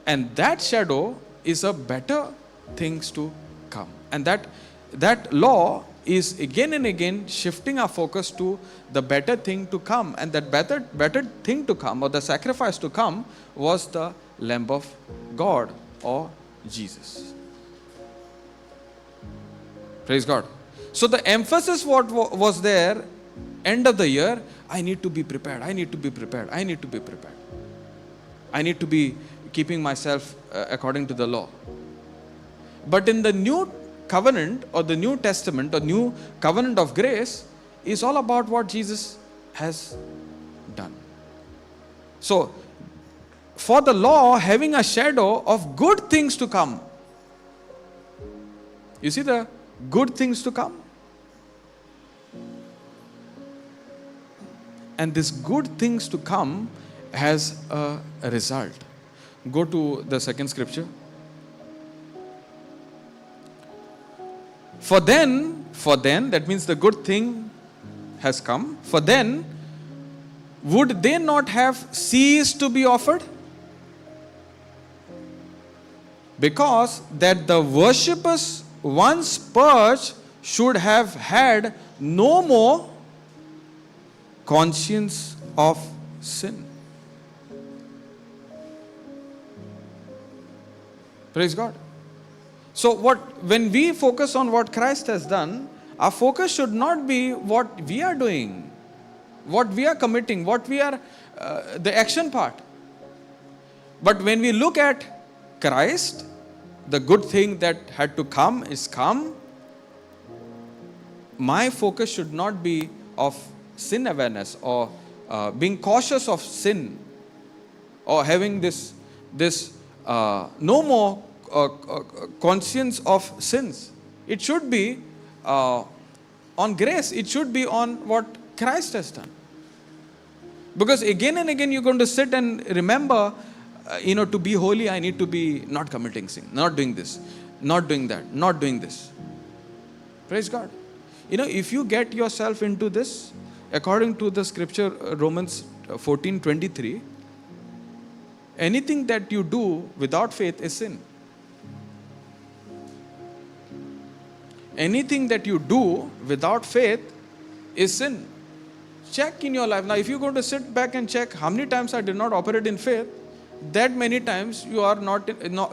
And that shadow is a better things to come. And that law is again and again shifting our focus to the better thing to come. And that better thing to come, or the sacrifice to come, was the Lamb of God, or Jesus. Praise God. So the emphasis what was there, end of the year, I need to be prepared. I need to be prepared. I need to be prepared. I need to be keeping myself according to the law. But in the new covenant, or the New Testament, or new covenant of grace, is all about what Jesus has done. So, for the law having a shadow of good things to come. You see the good things to come? And this good things to come has a result. Go to the second scripture. For then, that means the good thing has come. For then, would they not have ceased to be offered? Because that the worshippers once purged should have had no more conscience of sin. Praise God. So when we focus on what Christ has done, our focus should not be what we are doing, what we are committing, what we are, the action part. But when we look at Christ, the good thing that had to come is come. My focus should not be of sin awareness, or being cautious of sin, or having this no more conscience of sins. It should be on grace. It should be on what Christ has done. Because again and again you're going to sit and remember, to be holy, I need to be not committing sin, not doing this, not doing that, not doing this. Praise God. If you get yourself into this, according to the scripture, Romans 14:23, anything that you do without faith is sin. Anything that you do without faith is sin. check in your life. Now, if you're going to sit back and check how many times I did not operate in faith, that many times you are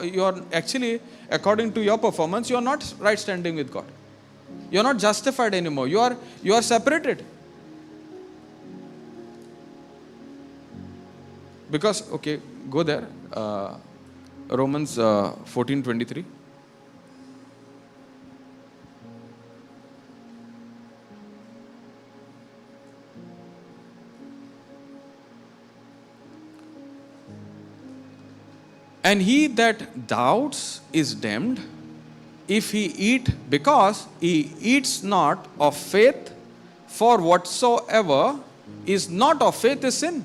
you are actually, according to your performance, you are not right standing with God. You are not justified anymore. You are separated. Because, okay, go there. Romans 14:23. And he that doubts is damned if he eat, because he eats not of faith, for whatsoever is not of faith is sin.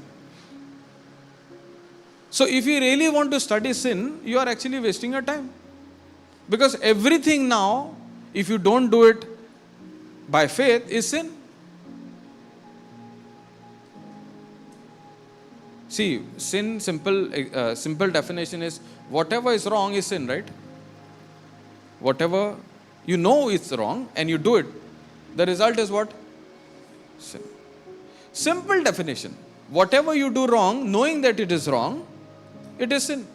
So if you really want to study sin, you are actually wasting your time. Because everything now, if you don't do it by faith, is sin. See, sin, simple definition is, whatever is wrong is sin, right? Whatever you know is wrong and you do it, the result is what? Sin. Simple definition. Whatever you do wrong, knowing that it is wrong, it is sin.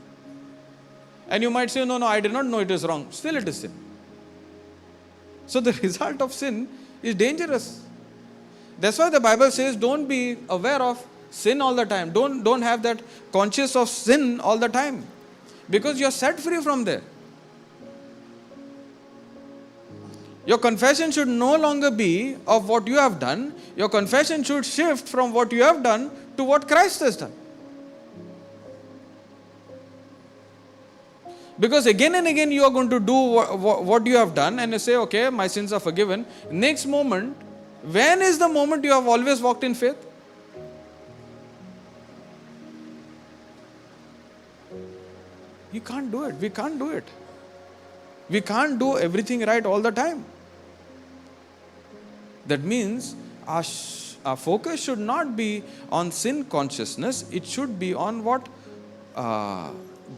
And you might say, no, I did not know it is wrong. Still it is sin. So the result of sin is dangerous. That's why the Bible says, don't be aware of sin all the time. Don't have that conscious of sin all the time. Because you are set free from there. Your confession should no longer be of what you have done. Your confession should shift from what you have done to what Christ has done. Because again and again you are going to do what you have done and you say, okay, my sins are forgiven. Next moment, when is the moment you have always walked in faith? You can't do it. We can't do it. We can't do everything right all the time. That means our focus should not be on sin consciousness. It should be on what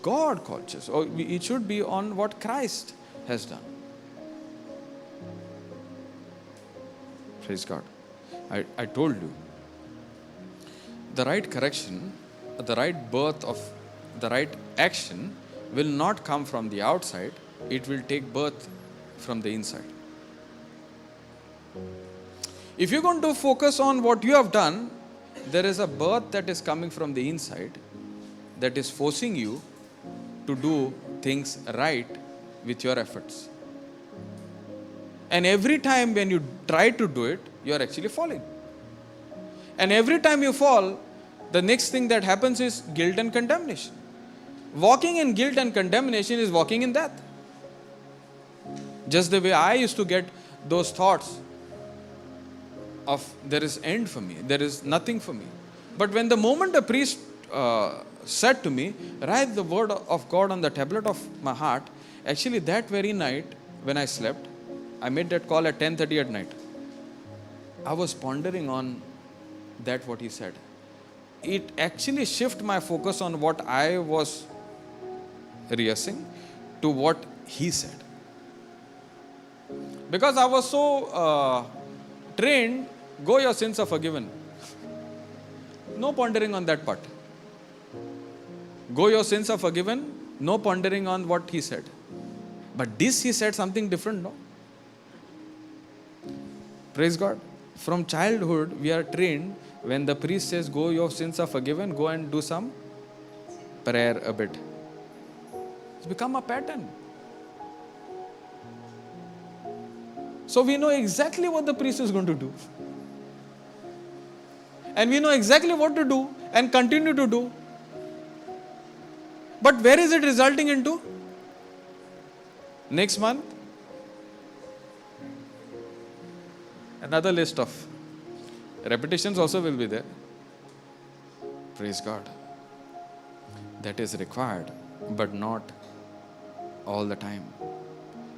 God conscious, or it should be on what Christ has done. Praise God. I told you, the right correction, the right birth of the right action will not come from the outside. It will take birth from the inside. If you're going to focus on what you have done, there is a birth that is coming from the inside that is forcing you to do things right with your efforts. And every time when you try to do it, you are actually falling. And every time you fall, the next thing that happens is guilt and condemnation. Walking in guilt and condemnation is walking in death. Just the way I used to get those thoughts of there is end for me, there is nothing for me. But when the moment the priest said to me, write the word of God on the tablet of my heart, actually that very night when I slept, I made that call at 10:30 at night. I was pondering on that what he said. It actually shifted my focus on what I was rehearsing to what he said. Because I was so trained, go, your sins are forgiven. No pondering on that part. Go, your sins are forgiven. No pondering on what he said. But this he said something different, no? Praise God. From childhood, we are trained, when the priest says, go, your sins are forgiven, go and do some prayer a bit. It's become a pattern. So we know exactly what the priest is going to do. And we know exactly what to do and continue to do. But where is it resulting into? Next month, another list of repetitions also will be there. Praise God. That is required, but not all the time.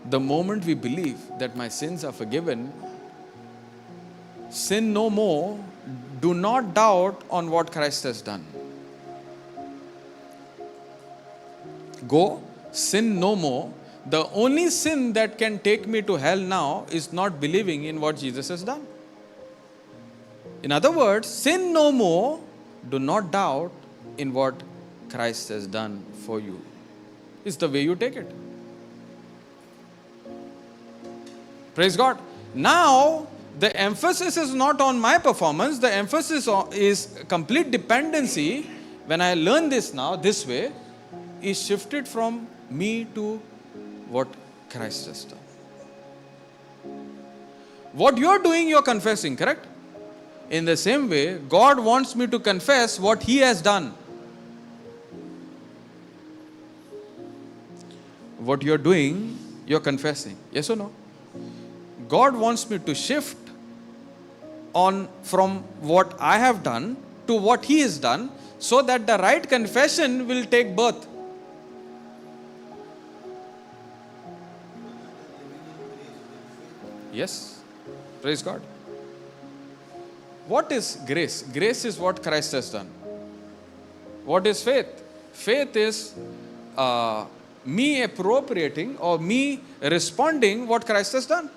The moment we believe that my sins are forgiven, sin no more, do not doubt on what Christ has done. Go, sin no more. The only sin that can take me to hell now is not believing in what Jesus has done. In other words, sin no more. Do not doubt in what Christ has done for you. It's the way you take it. Praise God. Now, the emphasis is not on my performance. The emphasis is complete dependency. When I learn this now, this way, is shifted from me to what Christ has done. What you're doing, you're confessing, correct? In the same way, God wants me to confess what He has done. What you're doing, you're confessing. Yes or no? God wants me to shift on from what I have done to what He has done, so that the right confession will take birth. Yes. Praise God. What is grace? Grace is what Christ has done. What is faith? Faith is me appropriating or me responding what Christ has done.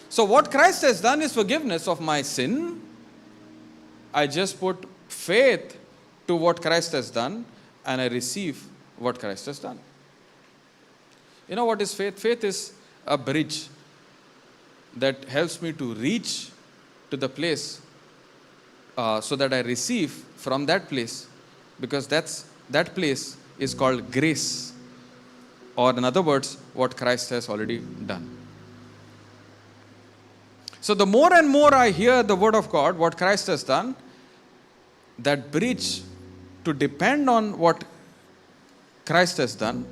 So what Christ has done is forgiveness of my sin. I just put faith to what Christ has done and I receive what Christ has done. You know what is faith? Faith is a bridge that helps me to reach to the place so that I receive from that place, because that place is called grace, or in other words, what Christ has already done. So the more and more I hear the word of God, what Christ has done, that bridge to depend on what Christ has done,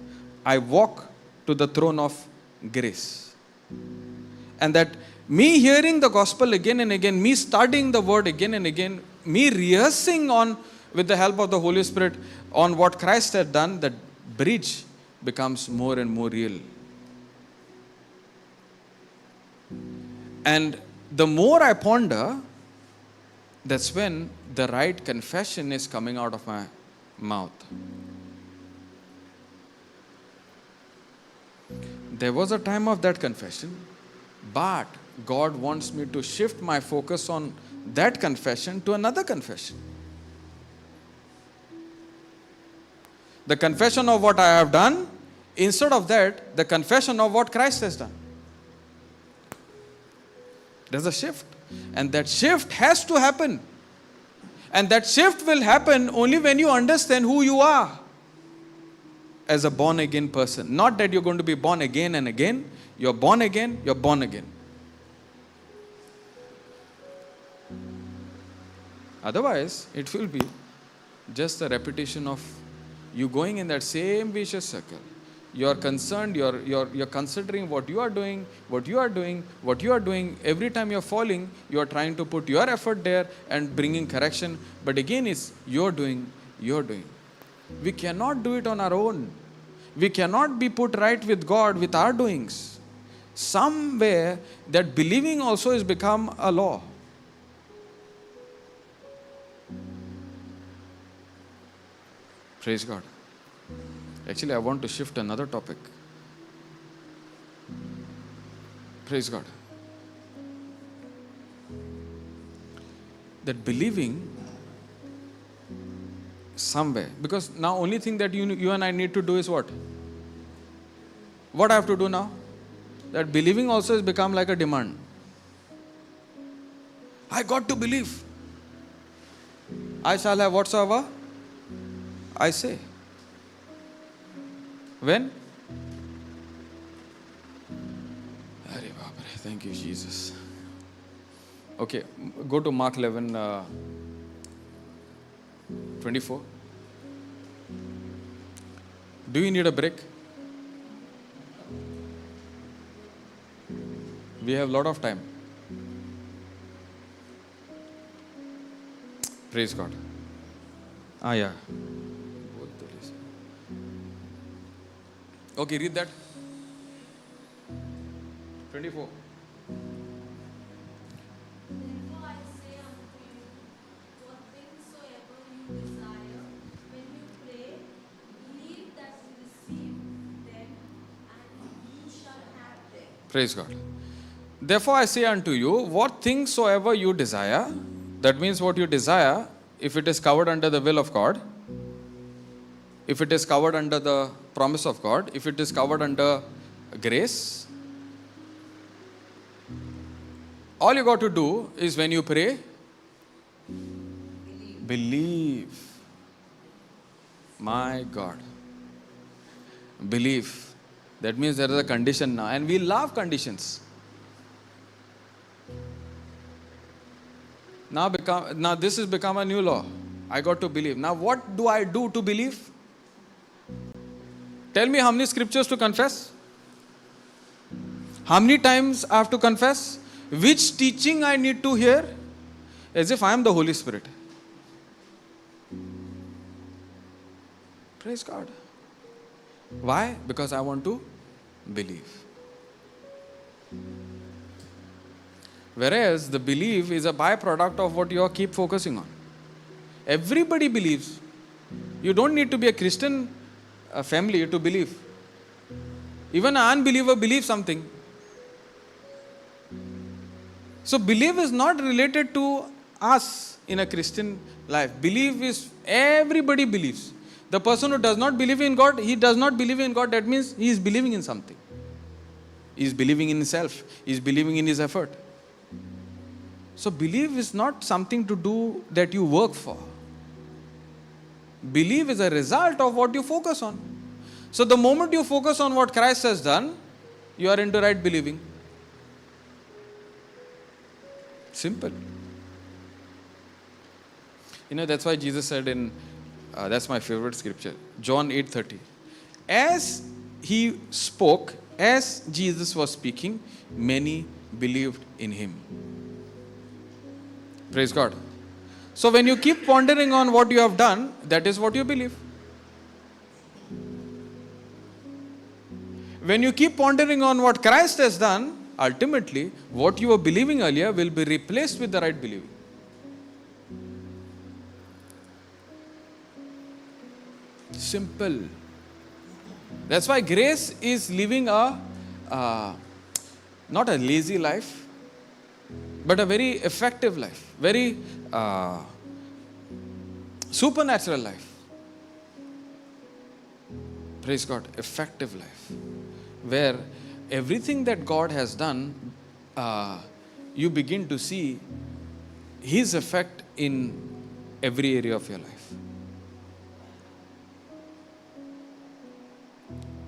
I walk to the throne of grace. And that me hearing the gospel again and again, me studying the word again and again, me rehearsing on with the help of the Holy Spirit on what Christ had done, that bridge becomes more and more real. And the more I ponder, that's when the right confession is coming out of my mouth. There was a time of that confession, but God wants me to shift my focus on that confession to another confession. The confession of what I have done, instead of that, the confession of what Christ has done. There's a shift. And that shift has to happen. And that shift will happen only when you understand who you are as a born again person. Not that you're going to be born again and again. You're born again, you're born again. Otherwise, it will be just a repetition of you going in that same vicious circle. You're concerned, you're considering what you are doing. Every time you're falling, you're trying to put your effort there and bringing correction. But again, it's you're doing. We cannot do it on our own. We cannot be put right with God with our doings. Somewhere that believing also has become a law. Praise God. Actually, I want to shift another topic. Praise God. That believing somewhere, because now only thing that you and I need to do is what? What I have to do now? That believing also has become like a demand. I got to believe. I shall have whatsoever I say. When? Thank you, Jesus. Okay, go to Mark 11, 24. Do you need a break? We have a lot of time. Praise God. Yeah. Okay, read that. 24. Therefore I say unto you, what things soever you desire, when you pray, believe that you receive them, and you shall have them. Praise God. Therefore I say unto you, what things soever you desire, that means what you desire, if it is covered under the will of God, if it is covered under the promise of God, if it is covered under grace, all you got to do is when you pray, believe. My God. Believe. That means there is a condition now. And we love conditions. Now this has become a new law. I got to believe. Now what do I do to believe? Tell me how many scriptures to confess? How many times I have to confess? Which teaching I need to hear? As if I am the Holy Spirit. Praise God. Why? Because I want to believe. Whereas the belief is a byproduct of what you keep focusing on. Everybody believes. You don't need to be a Christian family to believe. Even an unbeliever believes something. So belief is not related to us in a Christian life. Belief is, everybody believes. The person who does not believe in God, he does not believe in God. That means he is believing in something. He is believing in himself. He is believing in his effort. So belief is not something to do that you work for. Belief is a result of what you focus on. So the moment you focus on what Christ has done, you are into right believing. Simple. That's why Jesus said in, that's my favorite scripture, John 8:30. As he spoke, as Jesus was speaking, many believed in him. Praise God. So when you keep pondering on what you have done, that is what you believe. When you keep pondering on what Christ has done, ultimately, what you were believing earlier will be replaced with the right believing. Simple. That's why grace is living not a lazy life, but a very effective life, very supernatural life. Praise God, effective life, where everything that God has done, you begin to see His effect in every area of your life.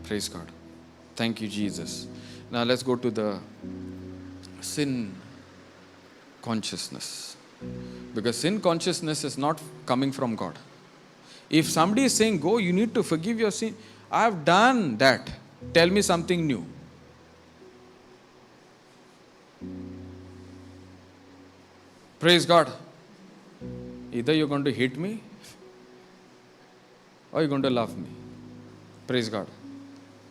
Praise God. Thank you, Jesus. Now let's go to the sin consciousness. Because sin consciousness is not coming from God. If somebody is saying, go, you need to forgive your sin. I have done that. Tell me something new. Praise God. Either you're going to hate me or you're going to love me. Praise God.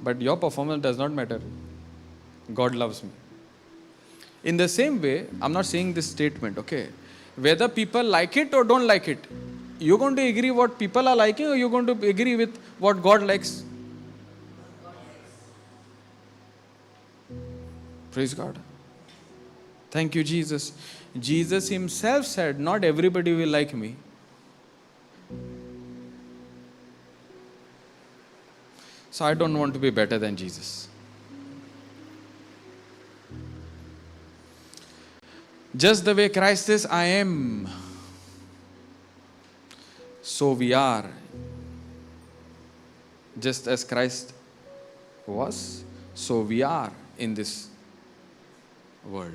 But your performance does not matter. God loves me. In the same way, I'm not saying this statement, okay? Whether people like it or don't like it, you're going to agree what people are liking or you're going to agree with what God likes? Praise God. Thank you, Jesus. Jesus himself said, not everybody will like me. So I don't want to be better than Jesus. Just the way Christ is, I am. So we are. Just as Christ was, so we are in this world.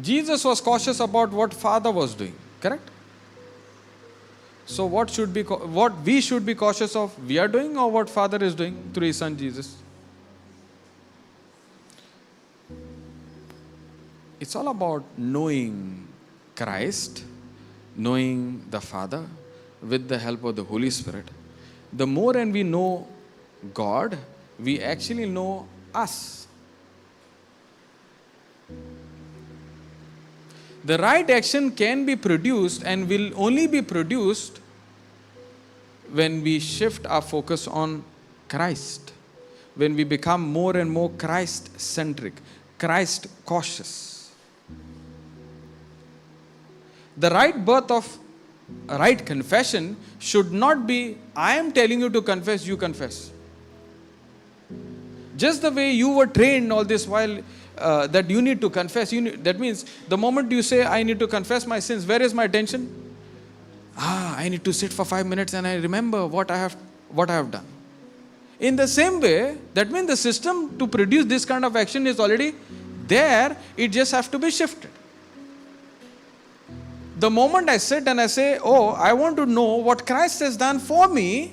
Jesus was cautious about what Father was doing, correct? So what we should be cautious of, we are doing or what Father is doing through His Son Jesus? It's all about knowing Christ, knowing the Father with the help of the Holy Spirit. The more and we know God, we actually know us. The right action can be produced and will only be produced when we shift our focus on Christ, when we become more and more Christ-centric, Christ-cautious. The right birth of right confession should not be, I am telling you to confess, you confess. Just the way you were trained all this while that you need to confess. That means the moment you say, I need to confess my sins, where is my attention? I need to sit for 5 minutes and I remember what I have done. In the same way, that means the system to produce this kind of action is already there. It just has to be shifted. The moment I sit and I say, oh, I want to know what Christ has done for me,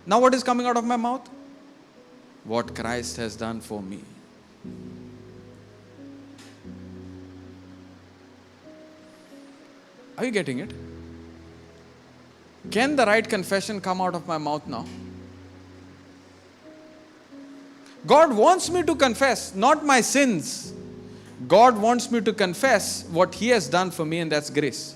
now what is coming out of my mouth? What Christ has done for me. Are you getting it? Can the right confession come out of my mouth now? God wants me to confess, not my sins. God wants me to confess what He has done for me, and that's grace.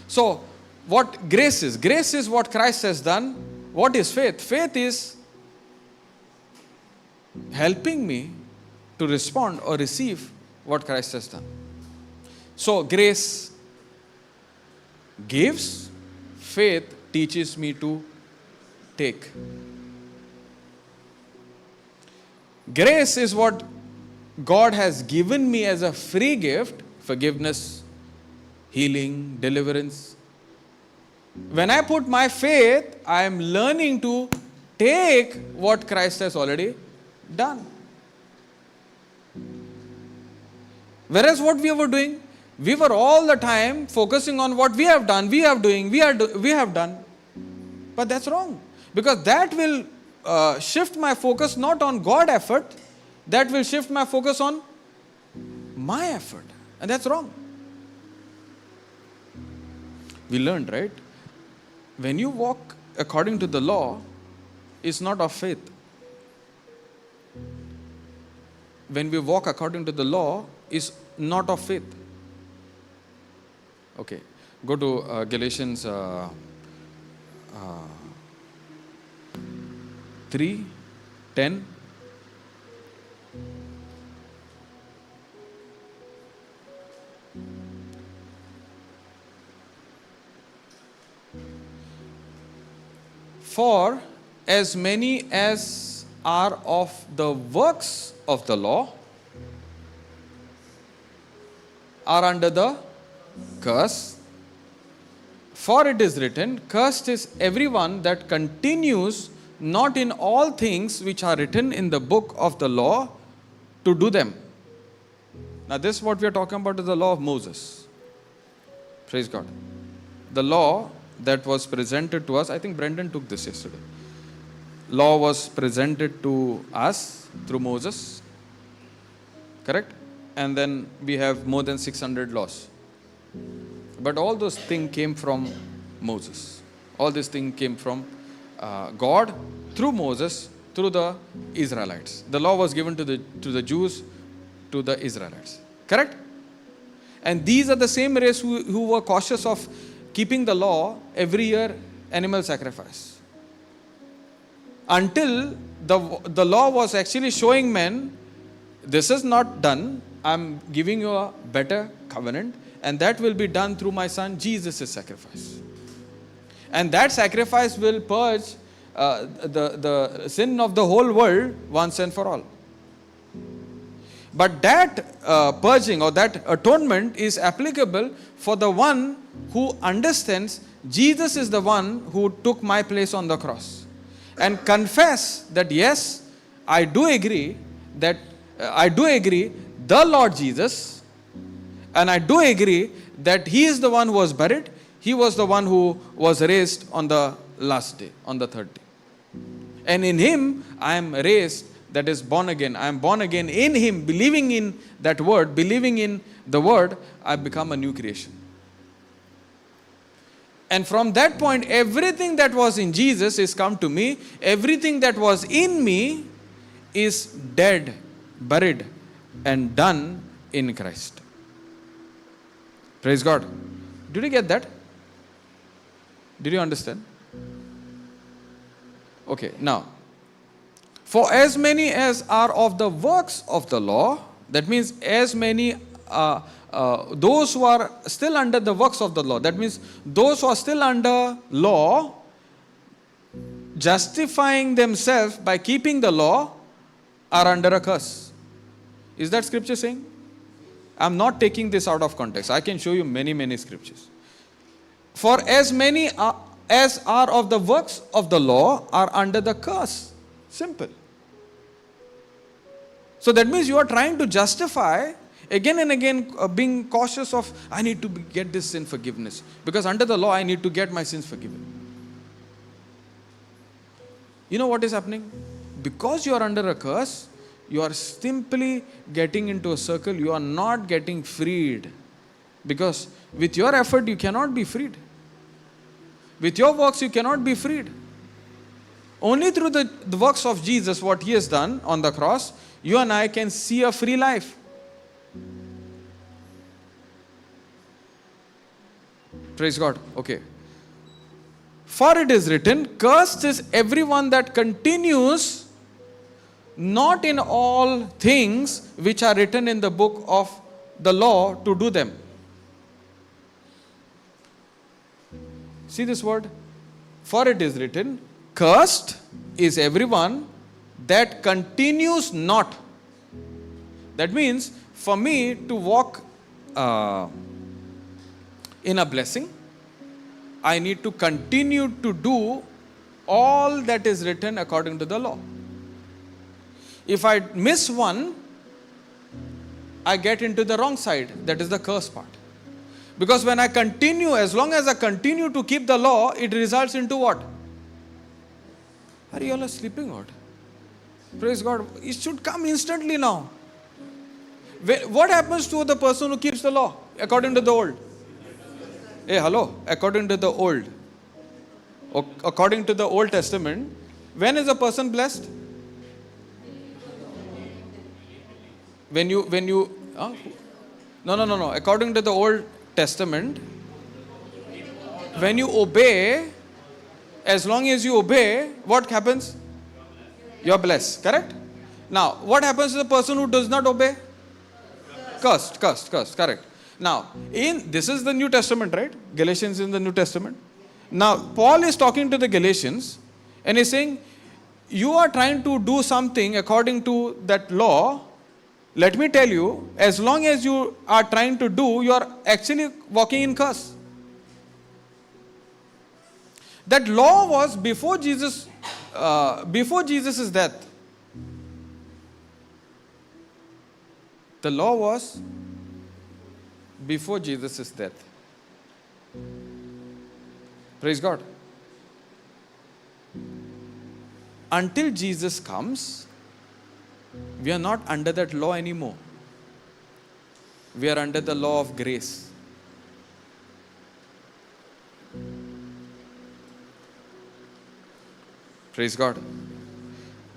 So, what grace is? Grace is what Christ has done. What is faith? Faith is helping me to respond or receive what Christ has done. So, grace gives, faith teaches me to take. Grace is what God has given me as a free gift: forgiveness, healing, deliverance. When I put my faith, I am learning to take what Christ has already done. Whereas what we were doing, we were all the time focusing on what we have done, we have done. But that's wrong. Because that will shift my focus not on God effort, that will shift my focus on my effort. And that's wrong. We learned, right? When you walk according to the law, it's not of faith. When we walk according to the law, is not of faith. Okay, go to Galatians 3:10. For as many as are of the works of the law are under the curse. For it is written, cursed is everyone that continues not in all things which are written in the book of the law to do them. Now this what we are talking about is the law of Moses. Praise God. The law that was presented to us, I think Brendan took this yesterday. Law was presented to us through Moses. Correct? And then we have more than 600 laws. But all those things came from Moses. All these things came from God through Moses, through the Israelites. The law was given to the Jews, to the Israelites. Correct? And these are the same race who were cautious of keeping the law every year, animal sacrifice. Until the law was actually showing men, this is not done. I'm giving you a better covenant, and that will be done through my son Jesus' sacrifice. And that sacrifice will purge the sin of the whole world once and for all. But that purging or that atonement is applicable for the one who understands Jesus is the one who took my place on the cross. And confess that yes, I do agree the Lord Jesus, and I do agree that He is the one who was buried. He was the one who was raised on the last day, on the third day. And in Him, I am raised, that is born again. I am born again in Him, believing in that word, believing in the word, I become a new creation. And from that point, everything that was in Jesus is come to me. Everything that was in me is dead, buried, and done in Christ. Praise God. Did you get that? Did you understand? Okay, now, for as many as are of the works of the law, that means as many, those who are still under the works of the law, that means those who are still under law, justifying themselves by keeping the law, are under a curse. Is that scripture saying? I'm not taking this out of context. I can show you many scriptures. For as many as are of the works of the law are under the curse. Simple. So that means you are trying to justify again and again, being cautious of, I need to get this sin forgiveness. Because under the law, I need to get my sins forgiven. You know what is happening? Because you are under a curse, you are simply getting into a circle. You are not getting freed. Because with your effort, you cannot be freed. With your works, you cannot be freed. Only through the works of Jesus, what He has done on the cross, you and I can see a free life. Praise God. Okay. For it is written, cursed is everyone that continues not in all things which are written in the book of the law to do them. See this word? For it is written, cursed is everyone that continues not. That means, for me to walk in a blessing, I need to continue to do all that is written according to the law. If I miss one, I get into the wrong side. That is the curse part. Because when I continue, as long as I continue to keep the law, it results into what? Are you all sleeping out? Praise God. It should come instantly now. What happens to the person who keeps the law according to the old? Hey, hello. According to the old. According to the Old Testament, when is a person blessed? When you no. According to the Old Testament, when you obey, as long as you obey, what happens? You're blessed, correct? Now, what happens to the person who does not obey? Cursed, correct. Now, this is the New Testament, right? Galatians in the New Testament. Now, Paul is talking to the Galatians and he's saying, you are trying to do something according to that law. Let me tell you, as long as you are trying to do, you are actually walking in curse. That law was before Jesus' death. The law was before Jesus' death. Praise God. Until Jesus comes, we are not under that law anymore. We are under the law of grace. Praise God.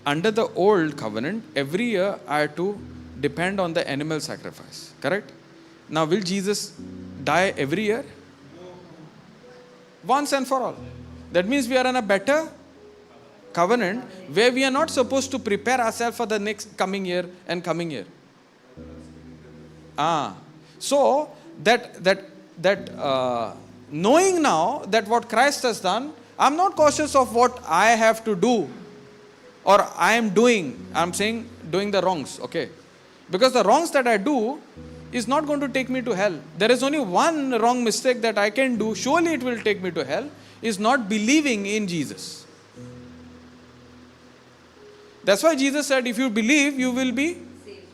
Under the old covenant, every year I had to depend on the animal sacrifice. Correct? Now, will Jesus die every year? Once and for all. That means we are in a better covenant where we are not supposed to prepare ourselves for the next coming year and coming year. So that knowing now that what Christ has done, I'm not cautious of what I have to do or I am doing. I'm saying doing the wrongs, okay? Because the wrongs that I do is not going to take me to hell. There is only one wrong mistake that I can do, surely it will take me to hell, is not believing in Jesus. That's why Jesus said, if you believe, you will be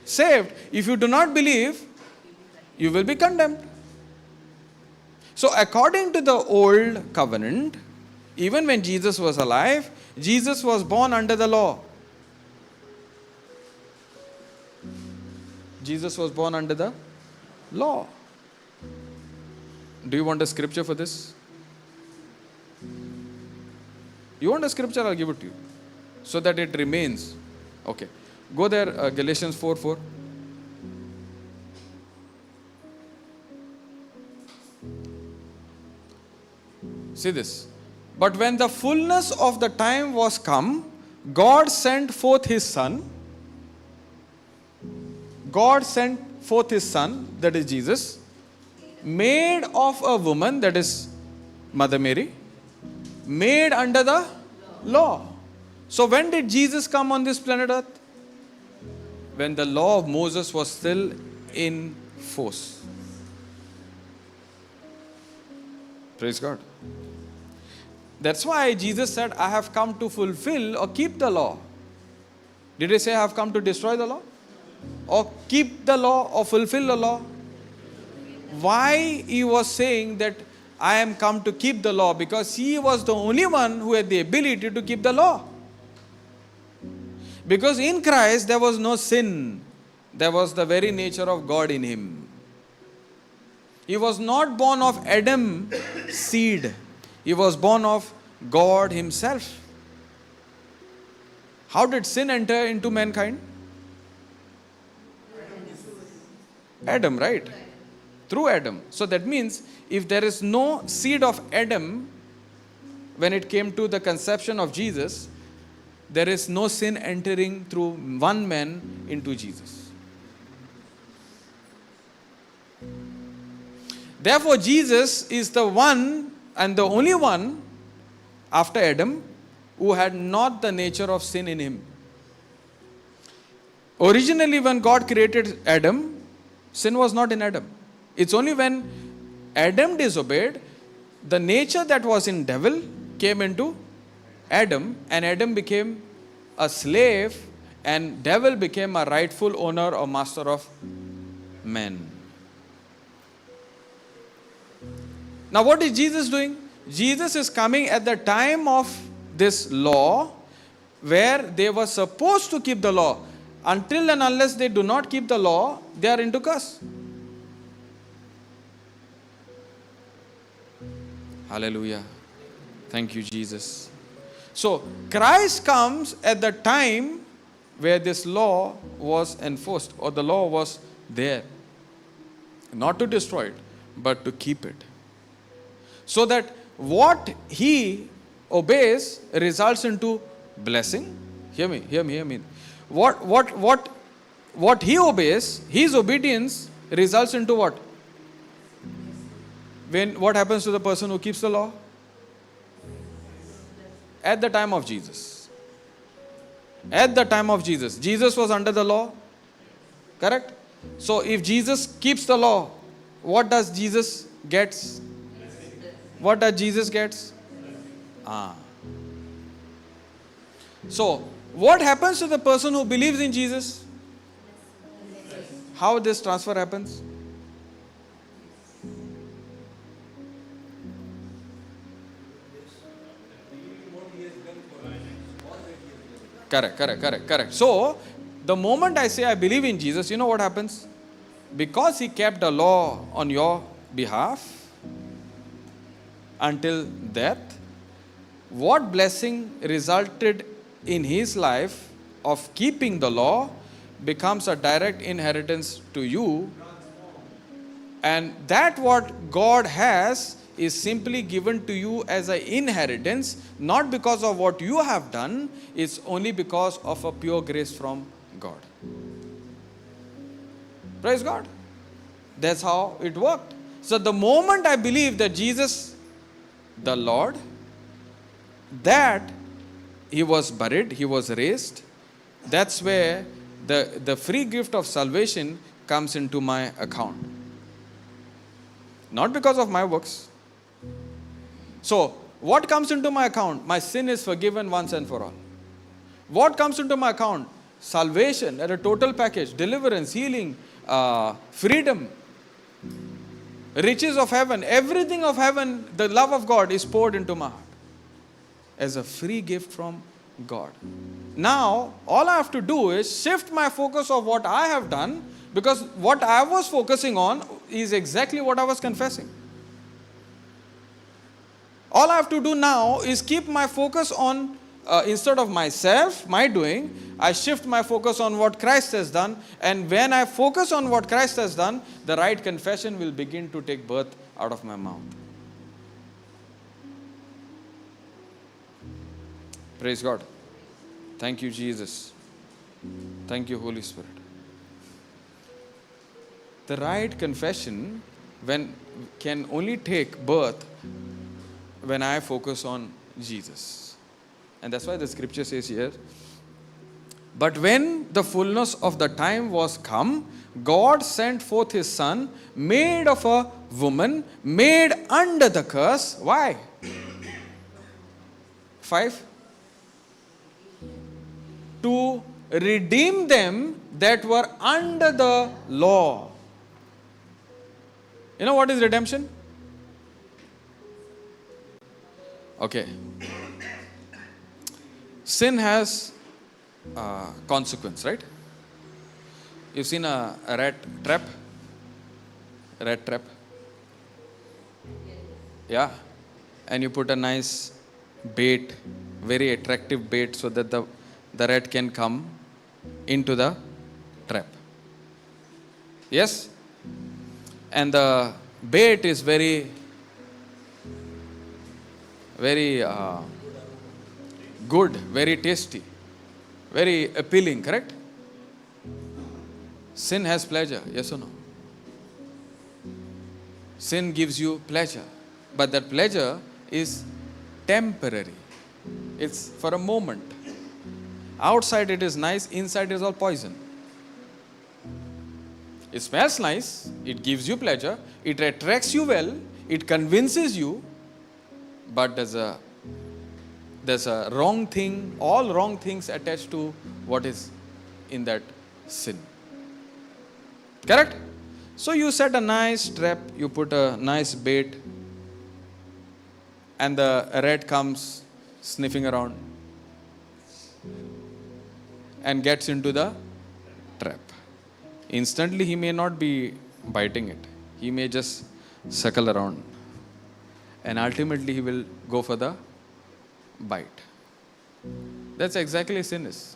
saved. If you do not believe, you will be condemned. So according to the old covenant, even when Jesus was alive, Jesus was born under the law. Jesus was born under the law. Do you want a scripture for this? You want a scripture? I'll give it to you. So that it remains. Okay. Go there, Galatians 4:4. See this. But when the fullness of the time was come, God sent forth his Son. God sent forth his Son, that is Jesus, made of a woman, that is Mother Mary, made under the law. So when did Jesus come on this planet Earth? When the law of Moses was still in force. Praise God. That's why Jesus said, I have come to fulfill or keep the law. Did he say I have come to destroy the law? Or keep the law or fulfill the law? Why he was saying that I am come to keep the law? Because he was the only one who had the ability to keep the law. Because in Christ there was no sin. There was the very nature of God in him. He was not born of Adam's seed. He was born of God himself. How did sin enter into mankind? Adam, right? Through Adam. So that means if there is no seed of Adam when it came to the conception of Jesus, there is no sin entering through one man into Jesus. Therefore, Jesus is the one and the only one after Adam who had not the nature of sin in him. Originally, when God created Adam, sin was not in Adam. It's only when Adam disobeyed, the nature that was in devil came into Adam, and Adam became a slave, and devil became a rightful owner or master of man. Now what is Jesus doing? Jesus is coming at the time of this law where they were supposed to keep the law. Until and unless they do not keep the law, they are into curse. Hallelujah. Thank you, Jesus. So, Christ comes at the time where this law was enforced, or the law was there. Not to destroy it, but to keep it. So that what he obeys results into blessing. Hear me. What he obeys, his obedience results into what? What happens to the person who keeps the law? At the time of Jesus. At the time of Jesus. Jesus was under the law. Correct? So if Jesus keeps the law, what does Jesus gets? What does Jesus gets? So, what happens to the person who believes in Jesus? How this transfer happens? Correct. So, the moment I say I believe in Jesus, you know what happens? Because he kept the law on your behalf until death, what blessing resulted in his life of keeping the law becomes a direct inheritance to you. And that what God has is simply given to you as an inheritance, not because of what you have done, it's only because of a pure grace from God. Praise God. That's how it worked. So the moment I believe that Jesus, the Lord, that he was buried, he was raised, that's where the free gift of salvation comes into my account. Not because of my works. So, what comes into my account? My sin is forgiven once and for all. What comes into my account? Salvation at a total package, deliverance, healing, freedom, riches of heaven, everything of heaven, the love of God is poured into my heart as a free gift from God. Now, all I have to do is shift my focus of what I have done, because what I was focusing on is exactly what I was confessing. All I have to do now is keep my focus on, instead of myself, my doing, I shift my focus on what Christ has done. And when I focus on what Christ has done, the right confession will begin to take birth out of my mouth. Praise God. Thank you, Jesus. Thank you, Holy Spirit. The right confession can only take birth when I focus on Jesus. And that's why the scripture says here, but when the fullness of the time was come, God sent forth his Son, made of a woman, made under the curse. Why? 5. To redeem them that were under the law. You know what is redemption? Okay. Sin has consequence, right? You've seen a rat trap? Rat trap? Yeah. And you put a nice bait, very attractive bait, so that the rat can come into the trap. Yes? And the bait is very good, very tasty, very appealing, correct? Sin has pleasure, yes or no? Sin gives you pleasure, but that pleasure is temporary. It's for a moment. Outside it is nice, inside it is all poison. It smells nice, it gives you pleasure, it attracts you well, it convinces you, but there's a wrong thing, all wrong things attached to what is in that sin. Correct? So you set a nice trap, you put a nice bait, and the rat comes sniffing around and gets into the trap. Instantly he may not be biting it. He may just circle around. And ultimately he will go for the bite. That's exactly sin is.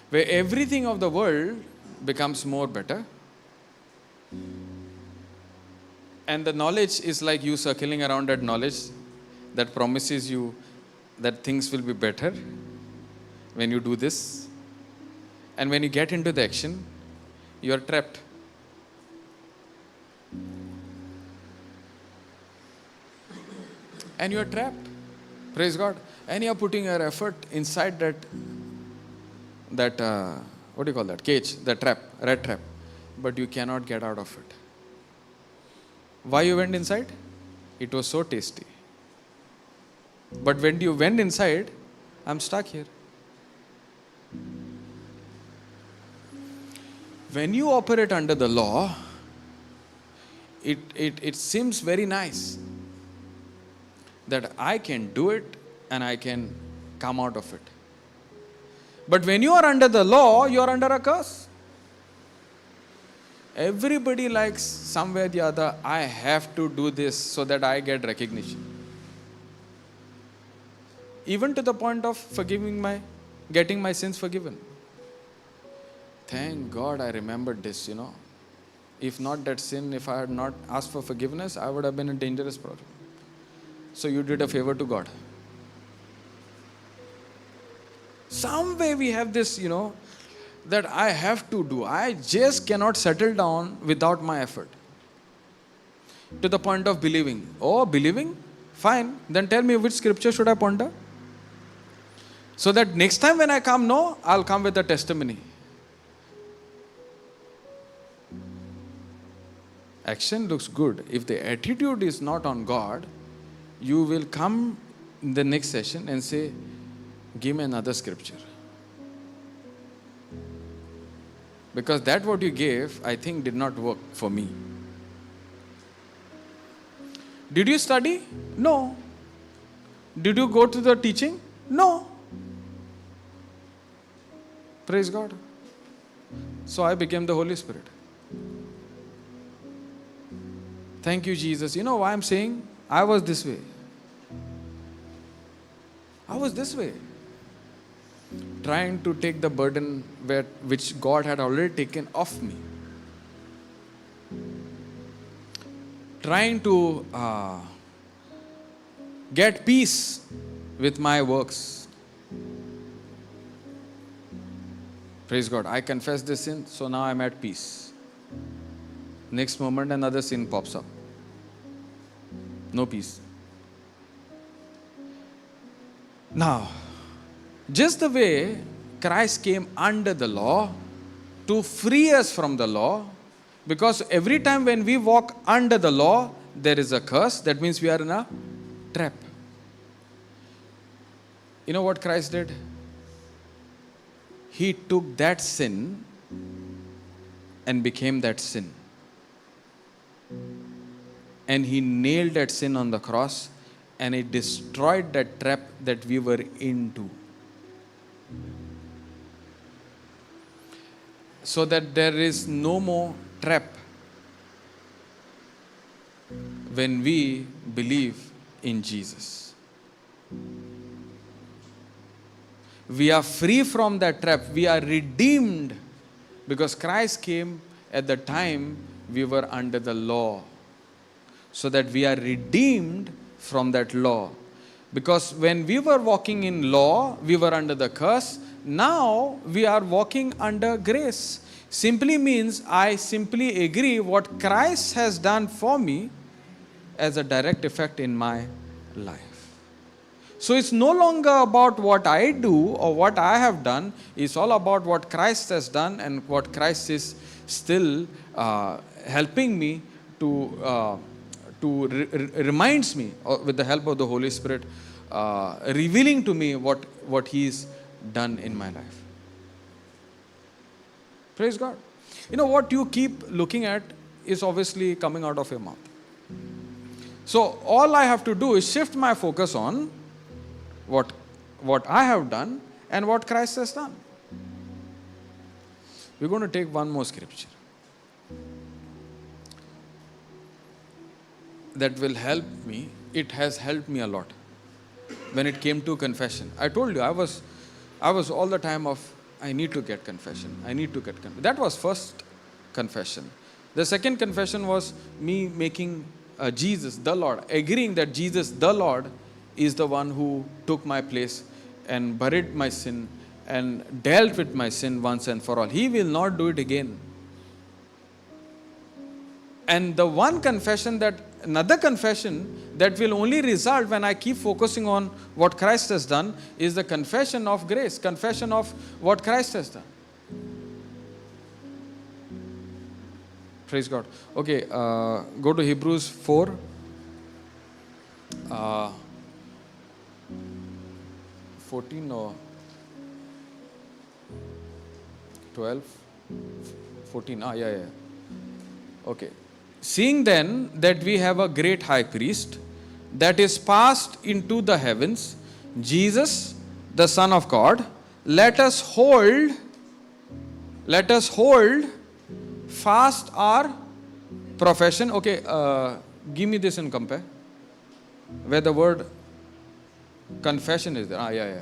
Where everything of the world becomes more better. And the knowledge is like you circling around that knowledge that promises you that things will be better when you do this. And when you get into the action, you are trapped. And you are trapped. Praise God. And you are putting your effort inside that what do you call that? Cage, the trap, rat trap. But you cannot get out of it. Why you went inside? It was so tasty. But when you went inside, I'm stuck here. When you operate under the law, it seems very nice that I can do it and I can come out of it. But when you are under the law, you are under a curse. Everybody likes somewhere or the other, I have to do this so that I get recognition. Even to the point of getting my sins forgiven. Thank God I remembered this, If not that sin, if I had not asked for forgiveness, I would have been a dangerous problem. So you did a favor to God. Some way we have this, that I have to do. I just cannot settle down without my effort. To the point of believing. Oh, believing? Fine. Then tell me which scripture should I ponder? So that next time when I come, I'll come with a testimony. Action looks good. If the attitude is not on God, you will come in the next session and say, give me another scripture. Because that what you gave, I think did not work for me. Did you study? No. Did you go to the teaching? No. Praise God. So I became the Holy Spirit. Thank you, Jesus. You know why I'm saying? I was this way. I was this way. Trying to take the burden which God had already taken off me. trying to get peace with my works. Praise God. I confess this sin, so now I'm at peace. Next moment, another sin pops up. No peace. Now, just the way Christ came under the law to free us from the law, because every time when we walk under the law, there is a curse. That means we are in a trap. You know what Christ did? He took that sin and became that sin. And He nailed that sin on the cross, and He destroyed that trap that we were into. So that there is no more trap when we believe in Jesus. We are free from that trap. We are redeemed because Christ came at the time we were under the law. So that we are redeemed from that law. Because when we were walking in law, we were under the curse. Now we are walking under grace. Simply means I simply agree what Christ has done for me as a direct effect in my life. So it's no longer about what I do or what I have done. It's all about what Christ has done and what Christ is still helping me to reminds me with the help of the Holy Spirit, revealing to me what He's done in my life. Praise God. You know, what you keep looking at is obviously coming out of your mouth. So all I have to do is shift my focus on what I have done and what Christ has done. We're going to take one more scripture that will help me. It has helped me a lot when it came to confession. I told you, I was all the time of, I need to get confession. I need to get confession. That was first confession. The second confession was me making Jesus the Lord, agreeing that Jesus the Lord is the one who took my place and buried my sin and dealt with my sin once and for all. He will not do it again. And the one confession another confession that will only result when I keep focusing on what Christ has done is the confession of grace, confession of what Christ has done. Praise God. Okay, go to Hebrews 4. 14 or 12? 14, yeah. Okay. Seeing then that we have a great high priest that is passed into the heavens, Jesus, the Son of God, let us hold fast our profession. Okay, give me this and compare. Where the word confession is there. Yeah.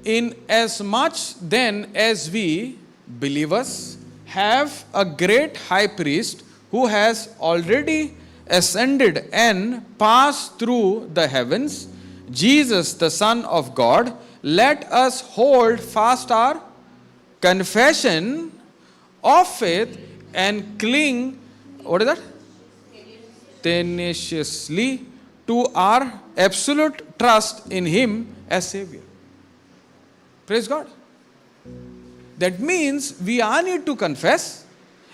In as much then as we believers have a great high priest who has already ascended and passed through the heavens, Jesus the Son of God, let us hold fast our confession of faith and cling, what is that? Tenaciously to our absolute trust in Him as Savior. Praise God. That means we all need to confess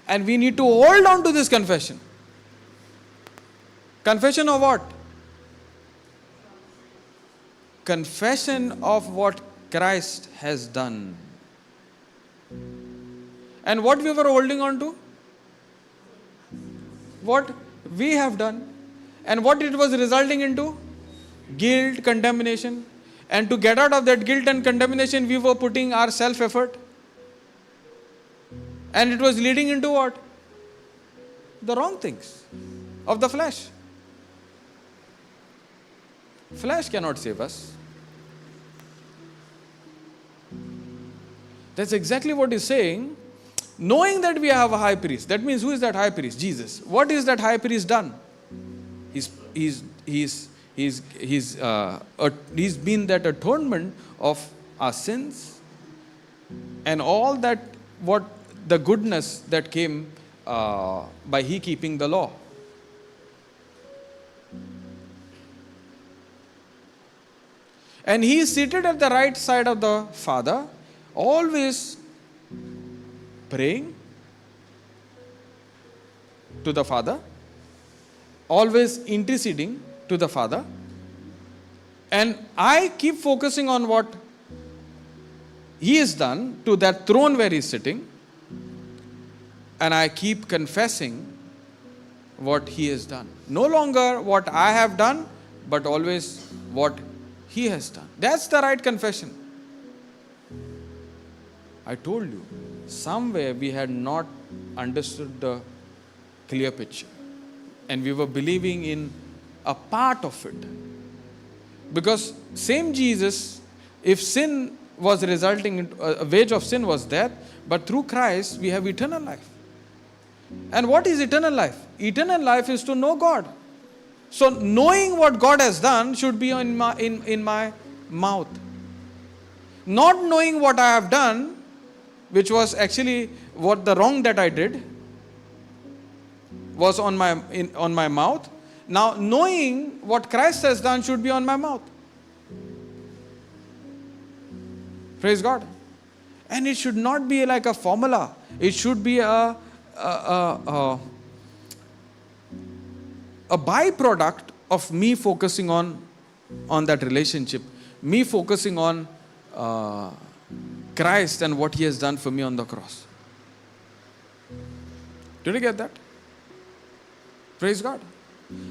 and we need to hold on to this confession. Confession of what? Confession of what Christ has done. And what we were holding on to? What we have done. And what it was resulting into? Guilt, condemnation. And to get out of that guilt and condemnation, we were putting our self-effort. And it was leading into what? The wrong things of the flesh. Flesh cannot save us. That's exactly what he's saying. knowing that we have a high priest. That means who is that high priest? Jesus. What is that high priest done? He's been that atonement of our sins and all that, what the goodness that came by he keeping the law. And he is seated at the right side of the Father, always praying to the Father, always interceding to the Father. And I keep focusing on what he has done to that throne where he is sitting, and I keep confessing what he has done. No longer what I have done, but always what he has done. That's the right confession. I told you, somewhere we had not understood the clear picture. And we were believing in a part of it. Because same Jesus, if sin was resulting in, a wage of sin was death, but through Christ we have eternal life. And what is eternal life? Eternal life is to know God. So knowing what God has done should be in my mouth. Not knowing what I have done, which was actually what the wrong that I did, was on my mouth. Now knowing what Christ has done should be on my mouth. Praise God. And it should not be like a formula. It should be a byproduct of me focusing on that relationship, me focusing on Christ and what he has done for me on the cross. Did you get that? Praise God.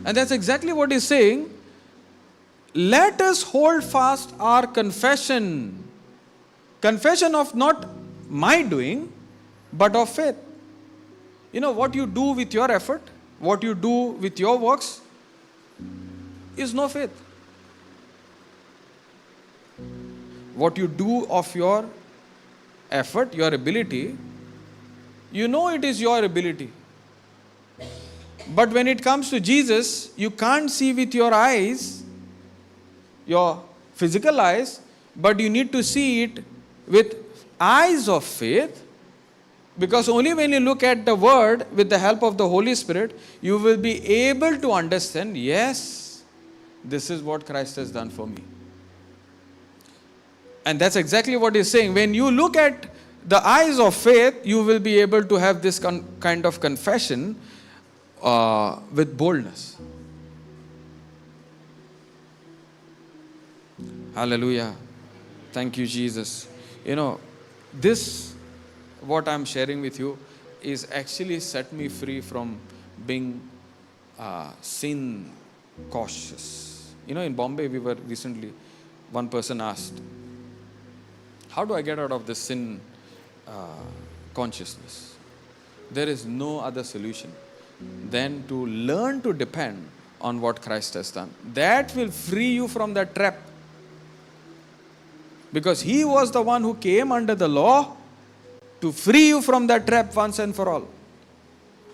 And that's exactly what he's saying. Let us hold fast our confession. Confession of not my doing, but of faith. You know, what you do with your effort, what you do with your works is no faith. What you do of your effort, your ability, you know it is your ability. But when it comes to Jesus, you can't see with your eyes, your physical eyes, but you need to see it with eyes of faith. Because only when you look at the word with the help of the Holy Spirit, you will be able to understand, yes, this is what Christ has done for me. And that's exactly what he's saying. When you look at the eyes of faith, you will be able to have this kind of confession with boldness. Hallelujah. Thank you, Jesus. You know, this, what I'm sharing with you, is actually set me free from being sin cautious. You know, in Bombay, we were recently, one person asked, how do I get out of this sin consciousness? There is no other solution than to learn to depend on what Christ has done. That will free you from that trap. Because he was the one who came under the law to free you from that trap once and for all.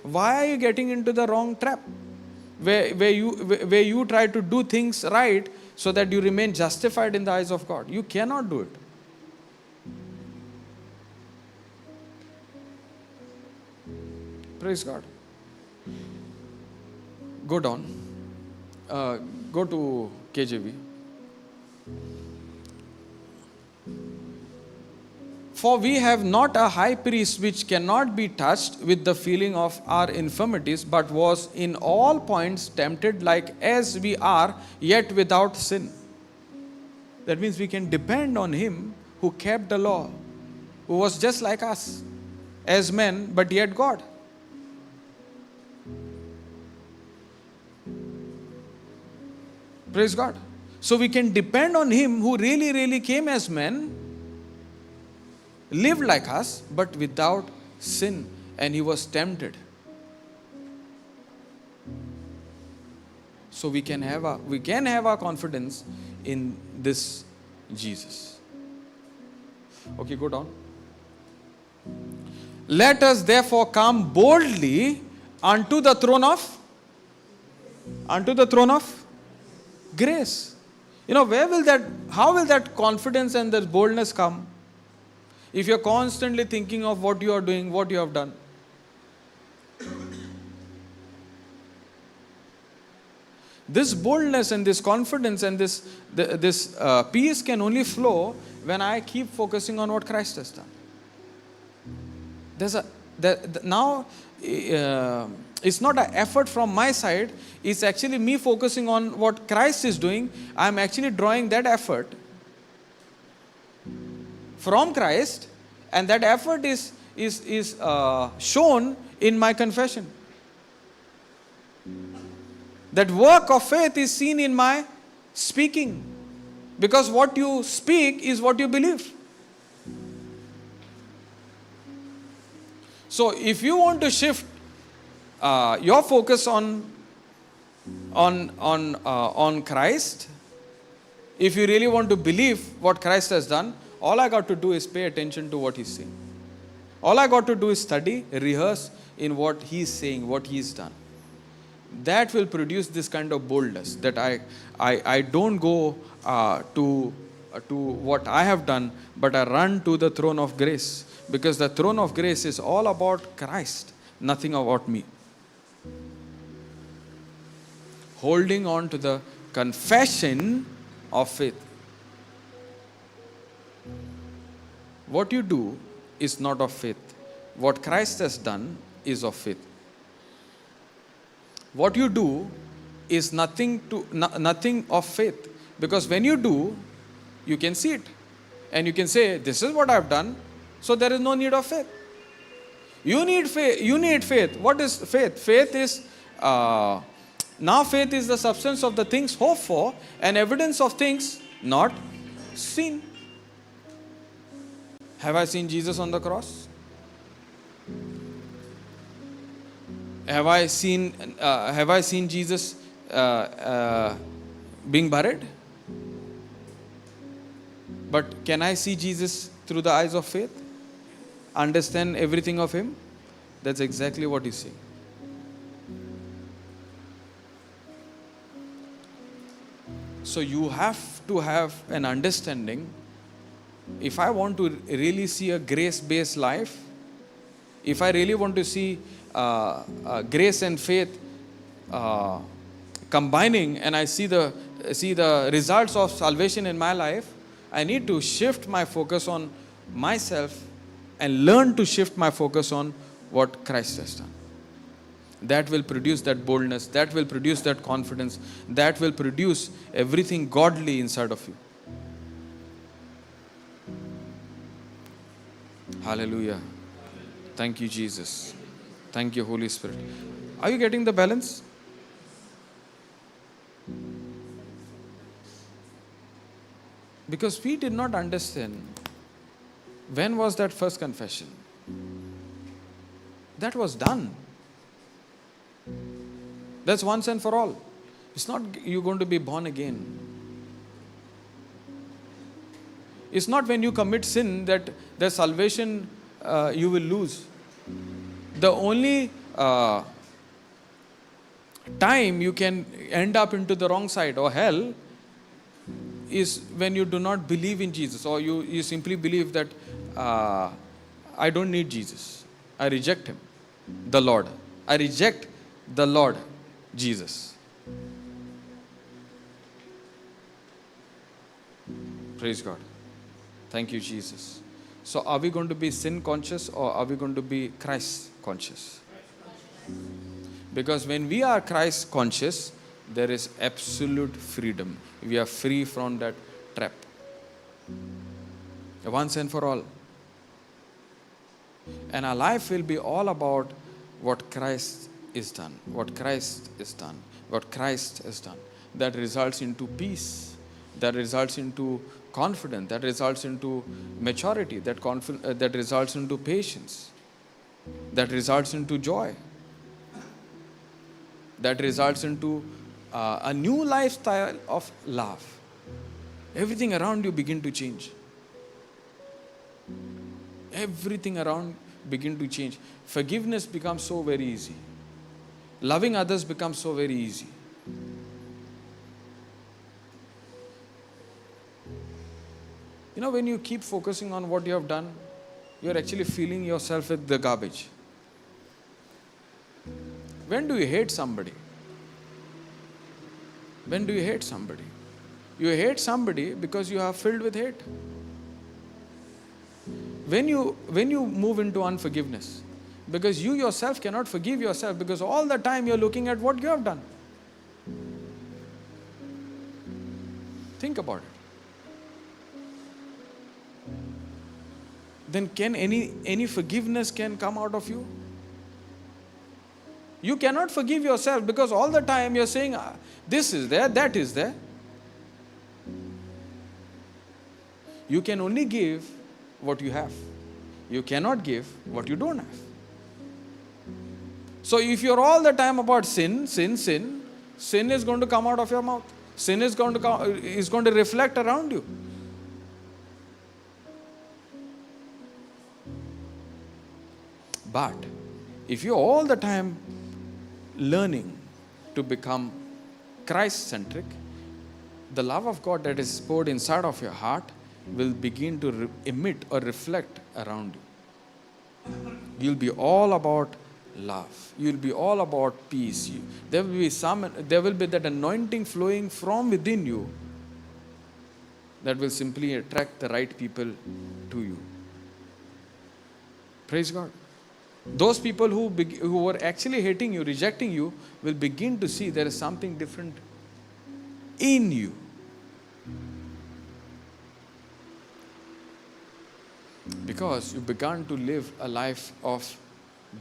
Why are you getting into the wrong trap? Where you try to do things right so that you remain justified in the eyes of God. You cannot do it. Praise God. Go down. Go to KJV. For we have not a high priest which cannot be touched with the feeling of our infirmities, but was in all points tempted like as we are, yet without sin. That means we can depend on him who kept the law, who was just like us, as men, but yet God. Praise God. So we can depend on him who really, really came as men, lived like us, but without sin, and he was tempted. So we can have our confidence in this Jesus. Okay, go down. Let us therefore come boldly unto the throne of grace. How will that confidence and that boldness come? If you're constantly thinking of what you are doing, what you have done. This boldness and this confidence and this peace can only flow when I keep focusing on what Christ has done. Now, it's not an effort from my side. It's actually me focusing on what Christ is doing. I'm actually drawing that effort from Christ, and that effort is shown in my confession. That work of faith is seen in my speaking, because what you speak is what you believe. So if you want to shift your focus on Christ, if you really want to believe what Christ has done, all I got to do is pay attention to what He's saying. All I got to do is study, rehearse in what He's saying, what He's done. That will produce this kind of boldness, that I don't go to what I have done, but I run to the throne of grace. Because the throne of grace is all about Christ, nothing about me. Holding on to the confession of faith. What you do is not of faith. What Christ has done is of faith. What you do is nothing of faith. Because when you do, you can see it. And you can say, this is what I have done. So there is no need of faith. You need faith. What is faith? Faith is, now faith is the substance of the things hoped for and evidence of things not seen. Have I seen Jesus on the cross? Have I seen Jesus being buried? But can I see Jesus through the eyes of faith? Understand everything of Him? That's exactly what He's saying. So you have to have an understanding. If I want to really see a grace-based life, if I really want to see grace and faith combining, and I see the results of salvation in my life, I need to shift my focus on myself and learn to shift my focus on what Christ has done. That will produce that boldness, that will produce that confidence, that will produce everything godly inside of you. Hallelujah. Thank you, Jesus. Thank you, Holy Spirit. Are you getting the balance? Because we did not understand, when was that first confession? That was done. That's once and for all. It's not you're going to be born again. It's not when you commit sin that the salvation you will lose. The only time you can end up into the wrong side or hell is when you do not believe in Jesus, or you simply believe that I don't need Jesus. I reject Him, the Lord. I reject the Lord Jesus. Praise God. Thank you, Jesus. So are we going to be sin conscious, or are we going to be Christ conscious? Because when we are Christ conscious, there is absolute freedom. We are free from that trap. Once and for all. And our life will be all about what Christ is done. What Christ is done. What Christ has done. That results into peace. That results into confidence. That results into maturity. That results into patience. That results into joy. That results into a new lifestyle of love. Everything around you begin to change. Everything around begin to change. Forgiveness becomes so very easy. Loving others becomes so very easy. When you keep focusing on what you have done, you're actually filling yourself with the garbage. When do you hate somebody? When do you hate somebody? You hate somebody because you are filled with hate. When you move into unforgiveness, because you yourself cannot forgive yourself, because all the time you're looking at what you have done. Think about it. Then can any forgiveness can come out of you? You cannot forgive yourself because all the time you're saying, this is there, that is there. You can only give what you have. You cannot give what you don't have. So if you're all the time about sin is going to come out of your mouth. Sin is going to reflect around you. But if you're all the time learning to become Christ-centric, the love of God that is poured inside of your heart will begin to emit or reflect around you. You'll be all about love. You'll be all about peace. There will be that anointing flowing from within you that will simply attract the right people to you. Praise God. Those people who were actually hating you, rejecting you, will begin to see there is something different in you. Because you began to live a life of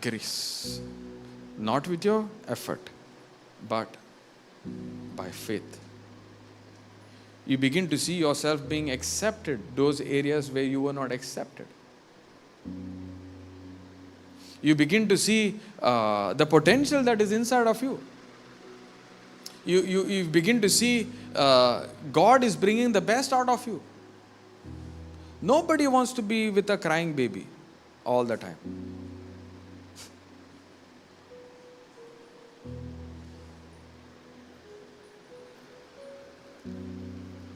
grace. Not with your effort, but by faith. You begin to see yourself being accepted, those areas where you were not accepted. You begin to see the potential that is inside of you. You begin to see God is bringing the best out of you. Nobody wants to be with a crying baby all the time.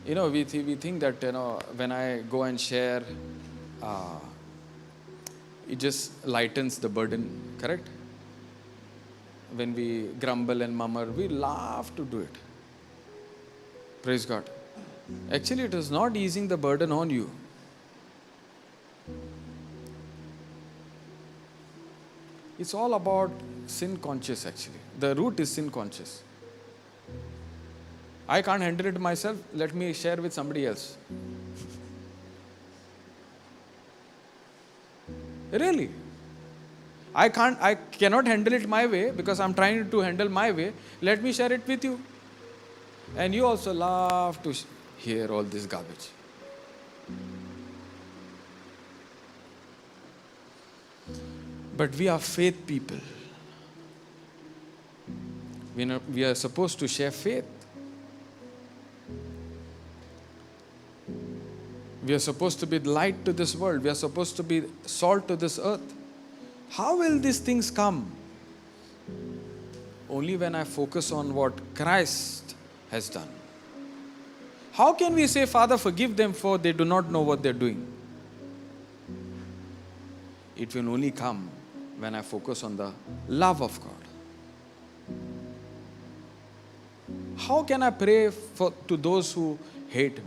We think that, when I go and share, it just lightens the burden, correct? When we grumble and murmur, we love to do it. Praise God. Actually, it is not easing the burden on you. It's all about sin conscious actually. The root is sin conscious. I can't handle it myself, let me share with somebody else. Really. I cannot handle it my way because I'm trying to handle my way. Let me share it with you. And you also love to hear all this garbage. But we are faith people. We are supposed to share faith. We are supposed to be light to this world. We are supposed to be salt to this earth. How will these things come? Only when I focus on what Christ has done. How can we say, Father, forgive them for they do not know what they're doing? It will only come when I focus on the love of God. How can I pray to those who hate me?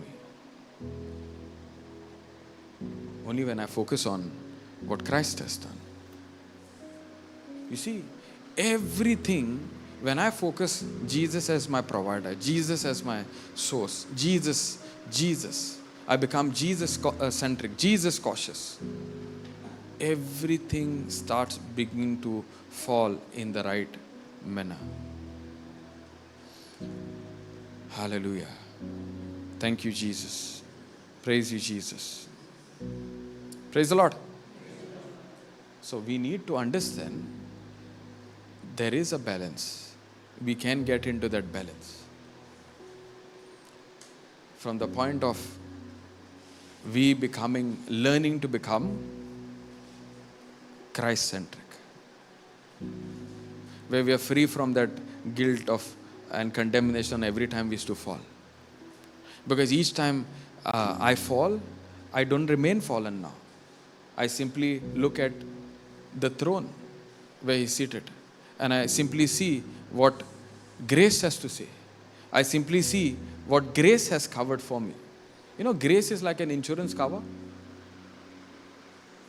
Only when I focus on what Christ has done. You see, everything, when I focus Jesus as my provider, Jesus as my source, Jesus, I become Jesus-centric, Jesus-cautious. Everything starts beginning to fall in the right manner. Hallelujah. Thank you, Jesus. Praise you, Jesus. Praise the Lord. So we need to understand there is a balance. We can get into that balance. From the point of learning to become Christ-centric. Where we are free from that guilt and condemnation every time we used to fall. Because each time I fall, I don't remain fallen now. I simply look at the throne where He's seated. And I simply see what grace has to say. I simply see what grace has covered for me. You know, grace is like an insurance cover.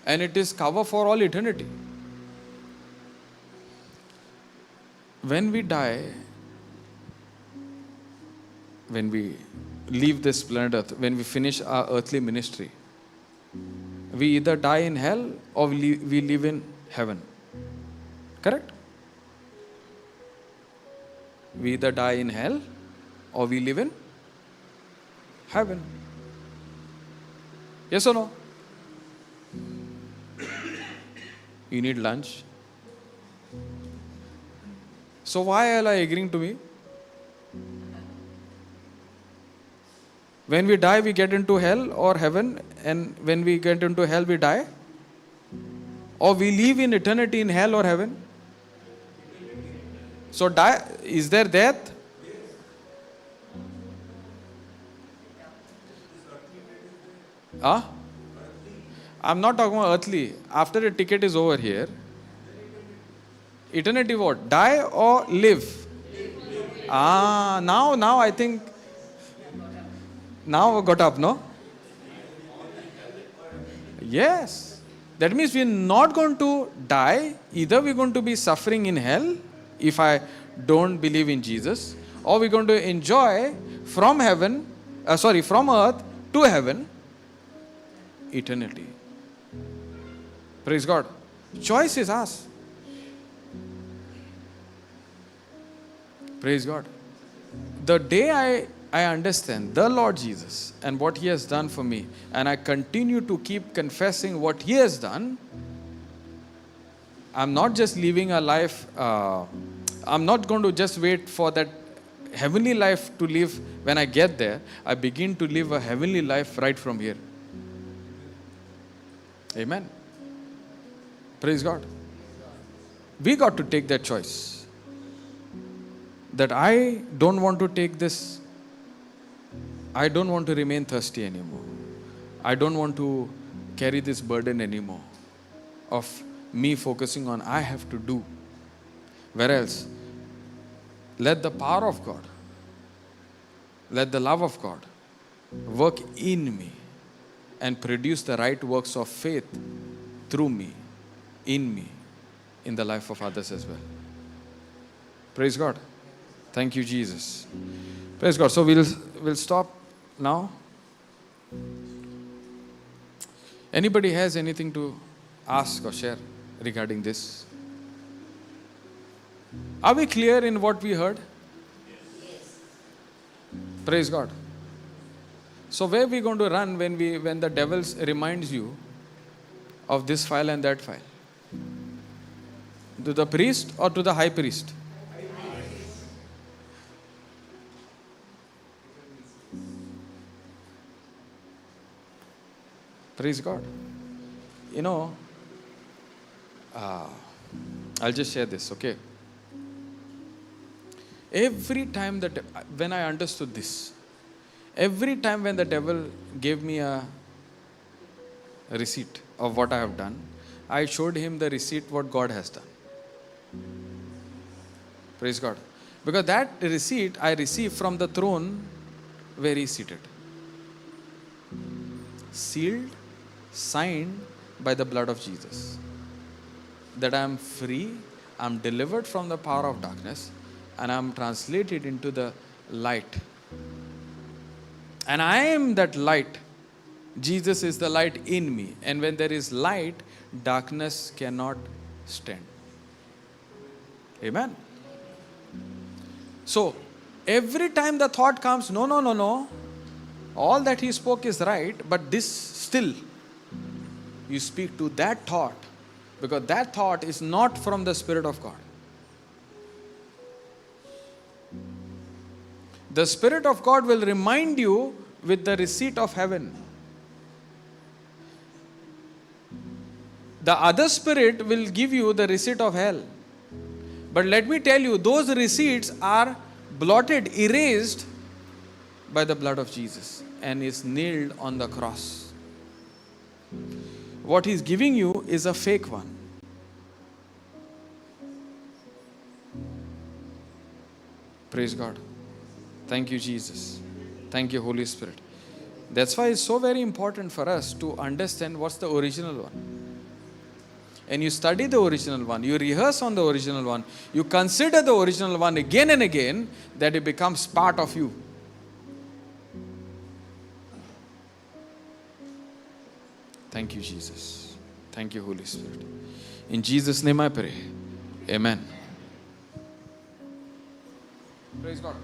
And it is cover for all eternity. When we die, when we leave this planet Earth, when we finish our earthly ministry, we either die in hell or we live in heaven. Correct? We either die in hell or we live in heaven. Yes or no? You need lunch. So why are you agreeing to me? When we die, we get into hell or heaven, and when we get into hell, we die? Or we live in eternity in hell or heaven? So die, is there death? I'm not talking about earthly. After the ticket is over here, eternity what? Die or live? Now I think, now got up, no? Yes. That means we're not going to die. Either we're going to be suffering in hell if I don't believe in Jesus, or we're going to enjoy from from earth to heaven, eternity. Praise God. Choice is ours. Praise God. The day I understand the Lord Jesus and what He has done for me, and I continue to keep confessing what He has done, I'm not just living a life, I'm not going to just wait for that heavenly life to live when I get there. I begin to live a heavenly life right from here. Amen. Praise God. We got to take that choice. That I don't want to take this. I don't want to remain thirsty anymore. I don't want to carry this burden anymore of me focusing on I have to do. Whereas, let the power of God, let the love of God work in me and produce the right works of faith through me, in me, in the life of others as well. Praise God. Thank you, Jesus. Praise God. So we'll stop now. Anybody has anything to ask or share regarding this? Are we clear in what we heard? Yes. Praise God. So where are we going to run when the devil reminds you of this file and that file? To the priest or to the high priest? Praise God. You know, I'll just share this, okay? Every time when I understood this, every time when the devil gave me a receipt of what I have done, I showed him the receipt what God has done. Praise God. Because that receipt I received from the throne where He is seated. Sealed, signed by the blood of Jesus. That I am free, I am delivered from the power of darkness, and I am translated into the light. And I am that light. Jesus is the light in me. And when there is light, darkness cannot stand. Amen. So, every time the thought comes, no. All that he spoke is right, but this still, you speak to that thought, because that thought is not from the Spirit of God. The Spirit of God will remind you with the receipt of heaven. The other spirit will give you the receipt of hell. But let me tell you, those receipts are blotted, erased by the blood of Jesus and is nailed on the cross. What he's giving you is a fake one. Praise God. Thank you, Jesus. Thank you, Holy Spirit. That's why it's so very important for us to understand what's the original one. And you study the original one, you rehearse on the original one, you consider the original one again and again, that it becomes part of you. Thank you, Jesus. Thank you, Holy Spirit. In Jesus' name I pray. Amen. Praise God.